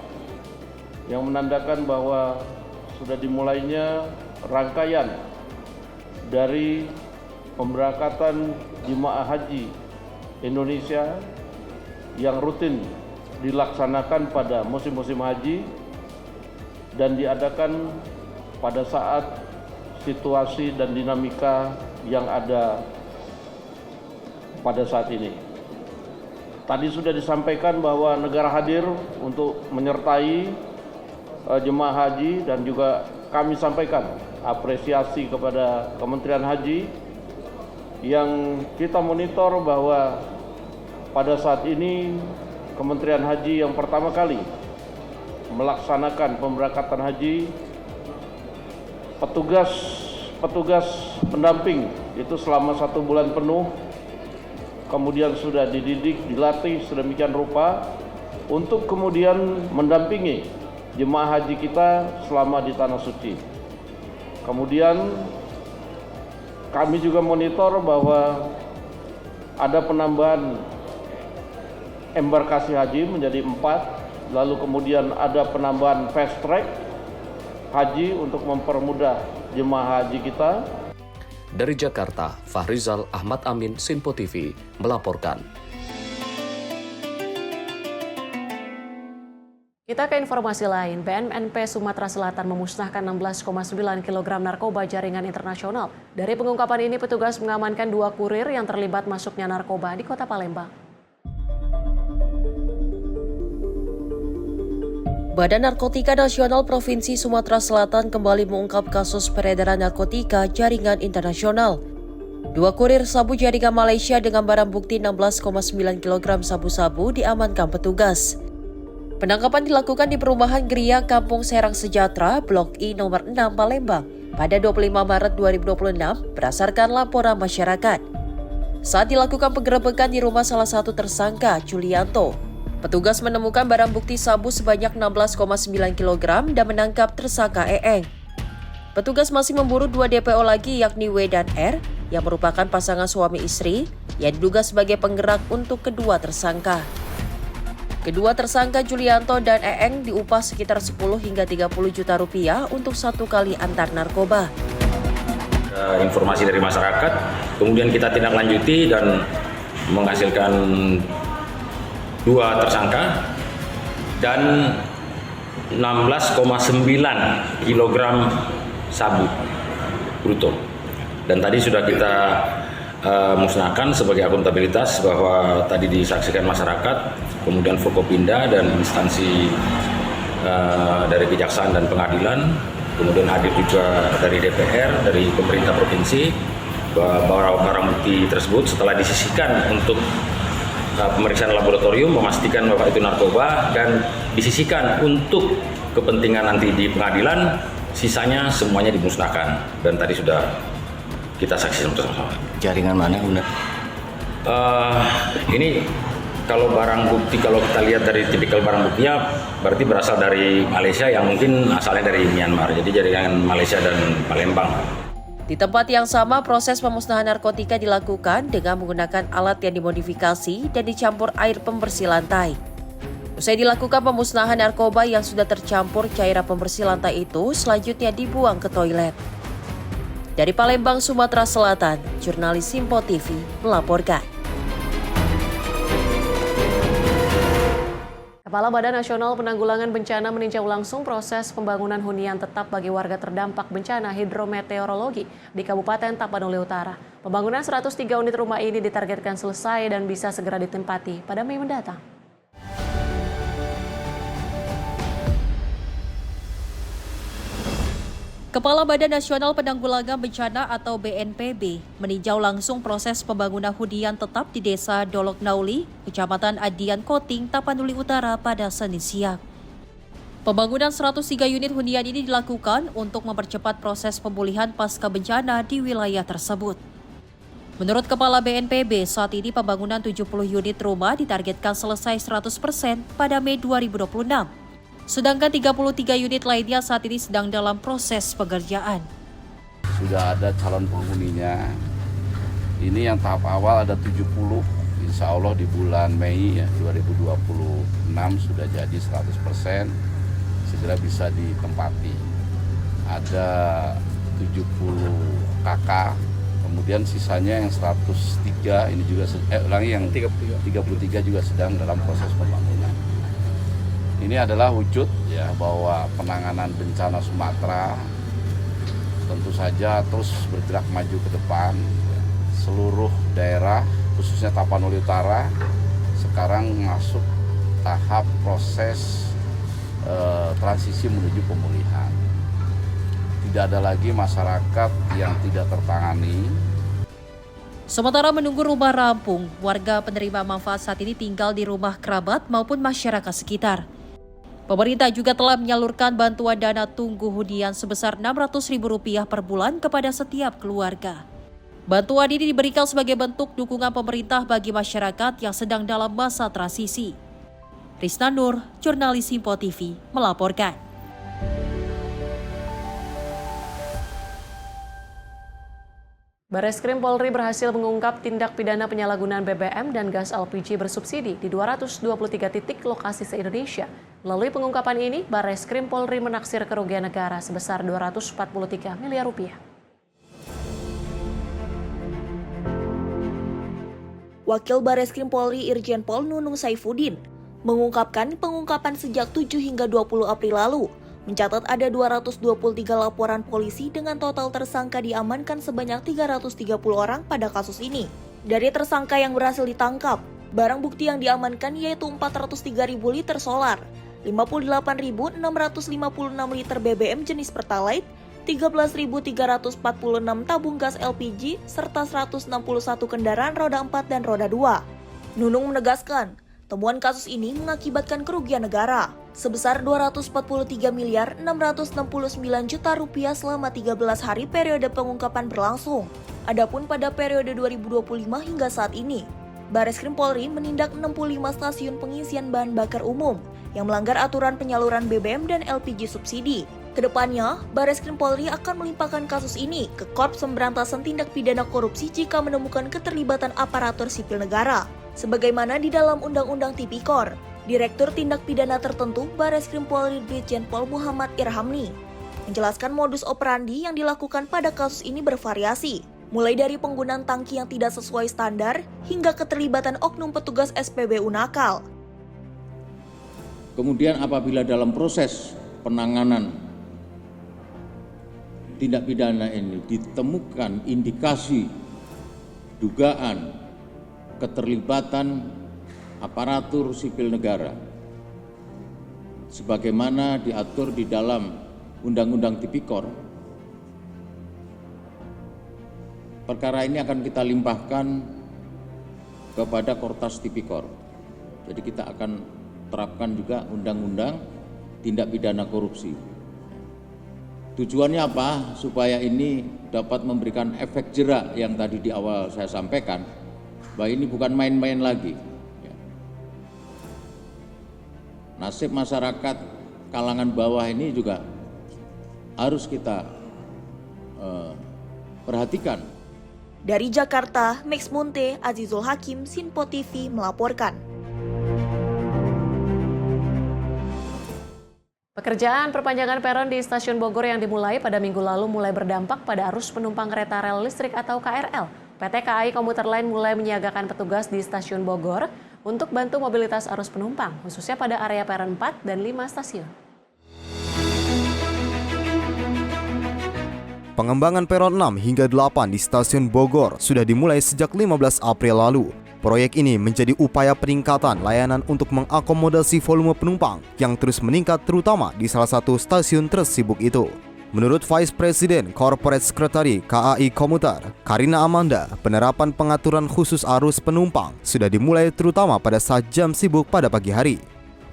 yang menandakan bahwa sudah dimulainya rangkaian dari pemberangkatan jemaah haji Indonesia yang rutin dilaksanakan pada musim-musim haji dan diadakan pada saat situasi dan dinamika yang ada pada saat ini. Tadi sudah disampaikan bahwa negara hadir untuk menyertai jemaah haji dan juga kami sampaikan apresiasi kepada Kementerian Haji yang kita monitor bahwa pada saat ini Kementerian Haji yang pertama kali melaksanakan pemberangkatan haji, petugas pendamping itu selama 1 bulan penuh, kemudian sudah dididik, dilatih sedemikian rupa untuk kemudian mendampingi jemaah haji kita selama di Tanah Suci. Kemudian kami juga monitor bahwa ada penambahan embarkasi haji menjadi 4, lalu kemudian ada penambahan fast track haji untuk mempermudah jemaah haji kita. Dari Jakarta, Fahrizal Ahmad Amin, Sinpo TV, melaporkan. Kita ke informasi lain, BNNP Sumatera Selatan memusnahkan 16,9 kg narkoba jaringan internasional. Dari pengungkapan ini, petugas mengamankan 2 kurir yang terlibat masuknya narkoba di Kota Palembang. Badan Narkotika Nasional Provinsi Sumatera Selatan kembali mengungkap kasus peredaran narkotika jaringan internasional. 2 kurir sabu jaringan Malaysia dengan barang bukti 16,9 kg sabu-sabu diamankan petugas. Penangkapan dilakukan di perumahan Gria Kampung Serang Sejahtera, Blok I nomor 6 Palembang pada 25 Maret 2026 berdasarkan laporan masyarakat. Saat dilakukan penggerebekan di rumah salah satu tersangka, Julianto, petugas menemukan barang bukti sabu sebanyak 16,9 kg dan menangkap tersangka EEng. Petugas masih memburu 2 DPO lagi yakni W dan R yang merupakan pasangan suami istri yang diduga sebagai penggerak untuk kedua tersangka. Kedua tersangka Julianto dan EEng diupah sekitar 10 hingga 30 juta rupiah untuk 1 kali antar narkoba. Informasi dari masyarakat, kemudian kita tindak lanjuti dan menghasilkan 2 tersangka dan 16,9 kg sabu bruto. Dan tadi sudah kita musnahkan sebagai akuntabilitas bahwa tadi disaksikan masyarakat, kemudian Forkopimda dan instansi dari kejaksaan dan pengadilan, kemudian hadir juga dari DPR, dari pemerintah provinsi, bahwa barang bukti tersebut setelah disisihkan untuk pemeriksaan laboratorium memastikan bahwa itu narkoba dan disisihkan untuk kepentingan nanti di pengadilan, sisanya semuanya dimusnahkan dan tadi sudah kita saksikan bersama-sama. Jaringan mana benar? Ini Kalau barang bukti, kalau kita lihat dari tipikal barang buktinya, berarti berasal dari Malaysia yang mungkin asalnya dari Myanmar. Jadi jaringan Malaysia dan Palembang. Di tempat yang sama, proses pemusnahan narkotika dilakukan dengan menggunakan alat yang dimodifikasi dan dicampur air pembersih lantai. Usai dilakukan pemusnahan narkoba yang sudah tercampur cairan pembersih lantai itu, selanjutnya dibuang ke toilet. Dari Palembang, Sumatera Selatan, jurnalis Simpo TV melaporkan. Kepala Badan Nasional Penanggulangan Bencana meninjau langsung proses pembangunan hunian tetap bagi warga terdampak bencana hidrometeorologi di Kabupaten Tapanuli Utara. Pembangunan 103 unit rumah ini ditargetkan selesai dan bisa segera ditempati pada Mei mendatang. Kepala Badan Nasional Penanggulangan Bencana atau BNPB meninjau langsung proses pembangunan hunian tetap di Desa Dolok Nauli, Kecamatan Adian Koting, Tapanuli Utara pada Senin siang. Pembangunan 103 unit hunian ini dilakukan untuk mempercepat proses pemulihan pasca bencana di wilayah tersebut. Menurut Kepala BNPB, saat ini pembangunan 70 unit rumah ditargetkan selesai 100% pada Mei 2026. Sedangkan 33 unit lainnya saat ini sedang dalam proses pengerjaan. Sudah ada calon penghuninya. Ini yang tahap awal ada 70. Insya Allah di bulan Mei 2026 sudah jadi 100%. Segera bisa ditempati. Ada 70 KK. Kemudian sisanya yang 103 ini juga yang 33 juga sedang dalam proses pembangunan. Ini adalah wujud ya bahwa penanganan bencana Sumatera tentu saja terus bergerak maju ke depan. Seluruh daerah khususnya Tapanuli Utara sekarang masuk tahap proses transisi menuju pemulihan. Tidak ada lagi masyarakat yang tidak tertangani. Sementara menunggu rumah rampung, warga penerima manfaat saat ini tinggal di rumah kerabat maupun masyarakat sekitar. Pemerintah juga telah menyalurkan bantuan dana tunggu hunian sebesar Rp600.000 per bulan kepada setiap keluarga. Bantuan ini diberikan sebagai bentuk dukungan pemerintah bagi masyarakat yang sedang dalam masa transisi. Risna Nur, jurnalis Simpo TV, melaporkan. Bareskrim Polri berhasil mengungkap tindak pidana penyalahgunaan BBM dan gas LPG bersubsidi di 223 titik lokasi se-Indonesia. Melalui pengungkapan ini, Bareskrim Polri menaksir kerugian negara sebesar Rp243 miliar. Wakil Bareskrim Polri Irjen Pol Nunung Saifuddin mengungkapkan pengungkapan sejak 7 hingga 20 April lalu mencatat ada 223 laporan polisi dengan total tersangka diamankan sebanyak 330 orang pada kasus ini. Dari tersangka yang berhasil ditangkap, barang bukti yang diamankan yaitu 403.000 liter solar, 58.656 liter BBM jenis Pertalite, 13.346 tabung gas LPG, serta 161 kendaraan roda 4 dan roda 2. Nunung menegaskan, temuan kasus ini mengakibatkan kerugian negara sebesar Rp243.669 juta selama 13 hari periode pengungkapan berlangsung. Adapun pada periode 2025 hingga saat ini, Bareskrim Polri menindak 65 stasiun pengisian bahan bakar umum yang melanggar aturan penyaluran BBM dan LPG subsidi. Kedepannya, Bareskrim Polri akan melimpahkan kasus ini ke Korps Pemberantasan Tindak Pidana Korupsi jika menemukan keterlibatan aparatur sipil negara, sebagaimana di dalam Undang-Undang Tipikor. Direktur Tindak Pidana Tertentu Bareskrim Polri Brigjen Pol Muhammad Irhamni menjelaskan modus operandi yang dilakukan pada kasus ini bervariasi, mulai dari penggunaan tangki yang tidak sesuai standar hingga keterlibatan oknum petugas SPBU nakal. Kemudian apabila dalam proses penanganan tindak pidana ini ditemukan indikasi dugaan keterlibatan aparatur sipil negara sebagaimana diatur di dalam Undang-Undang Tipikor, perkara ini akan kita limpahkan kepada Kortas Tipikor. Jadi kita akan terapkan juga Undang-Undang Tindak Pidana Korupsi. Tujuannya apa? Supaya ini dapat memberikan efek jerak yang tadi di awal saya sampaikan, bahwa ini bukan main-main lagi. nasib masyarakat kalangan bawah ini juga harus kita perhatikan. Dari Jakarta, Max Munte, Azizul Hakim, Sinpo TV melaporkan. Pekerjaan perpanjangan peron di Stasiun Bogor yang dimulai pada minggu lalu mulai berdampak pada arus penumpang kereta rel listrik atau KRL. PT KAI Komuter Line mulai menyiagakan petugas di Stasiun Bogor untuk bantu mobilitas arus penumpang, khususnya pada area peron 4 dan 5 stasiun. Pengembangan peron 6 hingga 8 di Stasiun Bogor sudah dimulai sejak 15 April lalu. Proyek ini menjadi upaya peningkatan layanan untuk mengakomodasi volume penumpang yang terus meningkat terutama di salah satu stasiun tersibuk itu. Menurut Vice President Corporate Secretary KAI Komuter, Karina Amanda, penerapan pengaturan khusus arus penumpang sudah dimulai terutama pada saat jam sibuk pada pagi hari.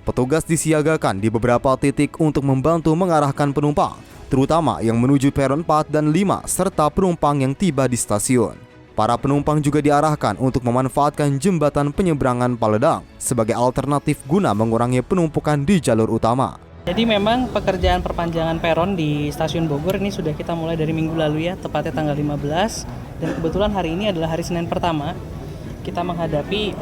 Petugas disiagakan di beberapa titik untuk membantu mengarahkan penumpang, terutama yang menuju peron 4 dan 5 serta penumpang yang tiba di stasiun. Para penumpang juga diarahkan untuk memanfaatkan jembatan penyeberangan Paledang sebagai alternatif guna mengurangi penumpukan di jalur utama. Jadi memang pekerjaan perpanjangan peron di Stasiun Bogor ini sudah kita mulai dari minggu lalu ya, tepatnya tanggal 15. Dan kebetulan hari ini adalah hari Senin pertama. Kita menghadapi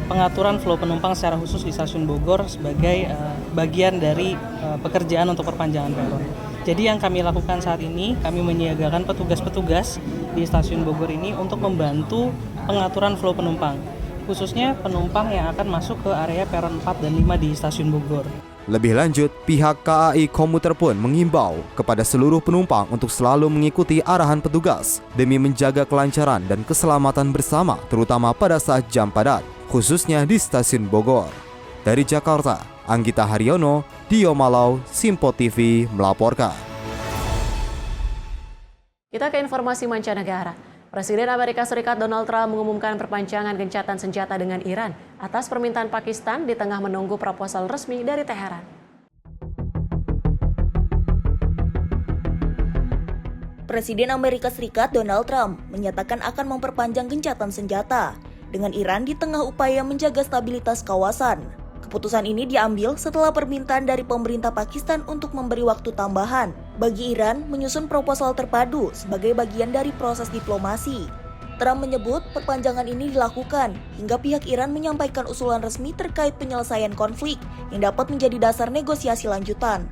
pengaturan flow penumpang secara khusus di Stasiun Bogor sebagai bagian dari pekerjaan untuk perpanjangan peron. Jadi yang kami lakukan saat ini, kami menyiagakan petugas-petugas di Stasiun Bogor ini untuk membantu pengaturan flow penumpang, khususnya penumpang yang akan masuk ke area peron 4 dan 5 di Stasiun Bogor. Lebih lanjut, pihak KAI Komuter pun mengimbau kepada seluruh penumpang untuk selalu mengikuti arahan petugas demi menjaga kelancaran dan keselamatan bersama, terutama pada saat jam padat, khususnya di Stasiun Bogor. Dari Jakarta, Anggita Haryono, Dio Malau, Simpo TV melaporkan. Kita ke informasi mancanegara. Presiden Amerika Serikat Donald Trump mengumumkan perpanjangan gencatan senjata dengan Iran atas permintaan Pakistan di tengah menunggu proposal resmi dari Teheran. Presiden Amerika Serikat Donald Trump menyatakan akan memperpanjang gencatan senjata dengan Iran di tengah upaya menjaga stabilitas kawasan. Keputusan ini diambil setelah permintaan dari pemerintah Pakistan untuk memberi waktu tambahan bagi Iran menyusun proposal terpadu sebagai bagian dari proses diplomasi. Trump menyebut perpanjangan ini dilakukan hingga pihak Iran menyampaikan usulan resmi terkait penyelesaian konflik yang dapat menjadi dasar negosiasi lanjutan.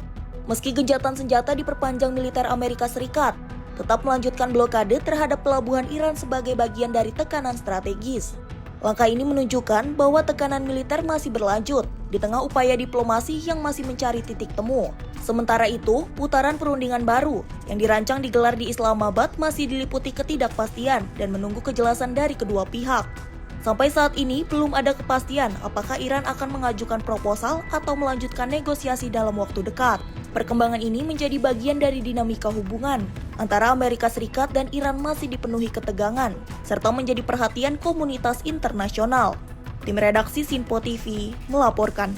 Meski gencatan senjata diperpanjang, militer Amerika Serikat tetap melanjutkan blokade terhadap pelabuhan Iran sebagai bagian dari tekanan strategis. Langkah ini menunjukkan bahwa tekanan militer masih berlanjut di tengah upaya diplomasi yang masih mencari titik temu. Sementara itu, putaran perundingan baru yang dirancang digelar di Islamabad masih diliputi ketidakpastian dan menunggu kejelasan dari kedua pihak. Sampai saat ini belum ada kepastian apakah Iran akan mengajukan proposal atau melanjutkan negosiasi dalam waktu dekat. Perkembangan ini menjadi bagian dari dinamika hubungan antara Amerika Serikat dan Iran masih dipenuhi ketegangan, serta menjadi perhatian komunitas internasional. Tim redaksi Sinpo TV melaporkan.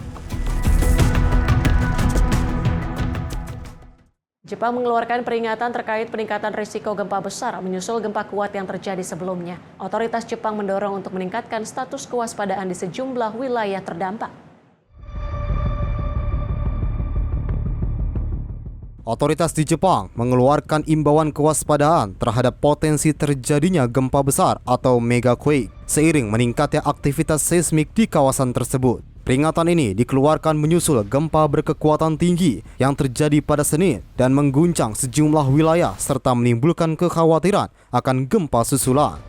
Jepang mengeluarkan peringatan terkait peningkatan risiko gempa besar menyusul gempa kuat yang terjadi sebelumnya. Otoritas Jepang mendorong untuk meningkatkan status kewaspadaan di sejumlah wilayah terdampak. Otoritas di Jepang mengeluarkan imbauan kewaspadaan terhadap potensi terjadinya gempa besar atau megaquake seiring meningkatnya aktivitas seismik di kawasan tersebut. Peringatan ini dikeluarkan menyusul gempa berkekuatan tinggi yang terjadi pada Senin dan mengguncang sejumlah wilayah serta menimbulkan kekhawatiran akan gempa susulan.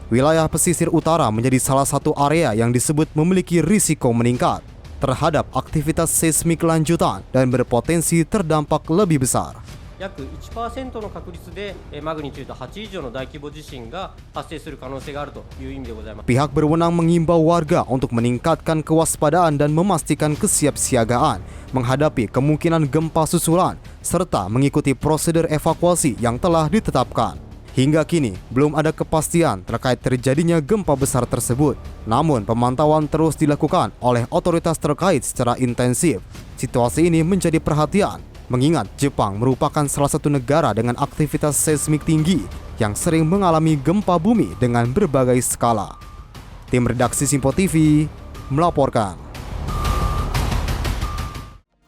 Wilayah pesisir utara menjadi salah satu area yang disebut memiliki risiko meningkat terhadap aktivitas seismik lanjutan dan berpotensi terdampak lebih besar. 約 1% の確率でマグニチュード8以上の大規模地震が発生する可能性があるという意味でございます。 Pihak berwenang mengimbau warga untuk meningkatkan kewaspadaan dan memastikan kesiapsiagaan menghadapi kemungkinan gempa susulan serta mengikuti prosedur evakuasi yang telah ditetapkan. Hingga kini, belum ada kepastian terkait terjadinya gempa besar tersebut. Namun, pemantauan terus dilakukan oleh otoritas terkait secara intensif. Situasi ini menjadi perhatian, mengingat Jepang merupakan salah satu negara dengan aktivitas seismik tinggi yang sering mengalami gempa bumi dengan berbagai skala. Tim redaksi Simpo TV melaporkan.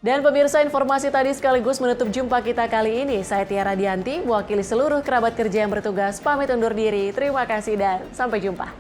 Dan pemirsa, informasi tadi sekaligus menutup jumpa kita kali ini. Saya Tiara Dianti, mewakili seluruh kerabat kerja yang bertugas, pamit undur diri. Terima kasih dan sampai jumpa.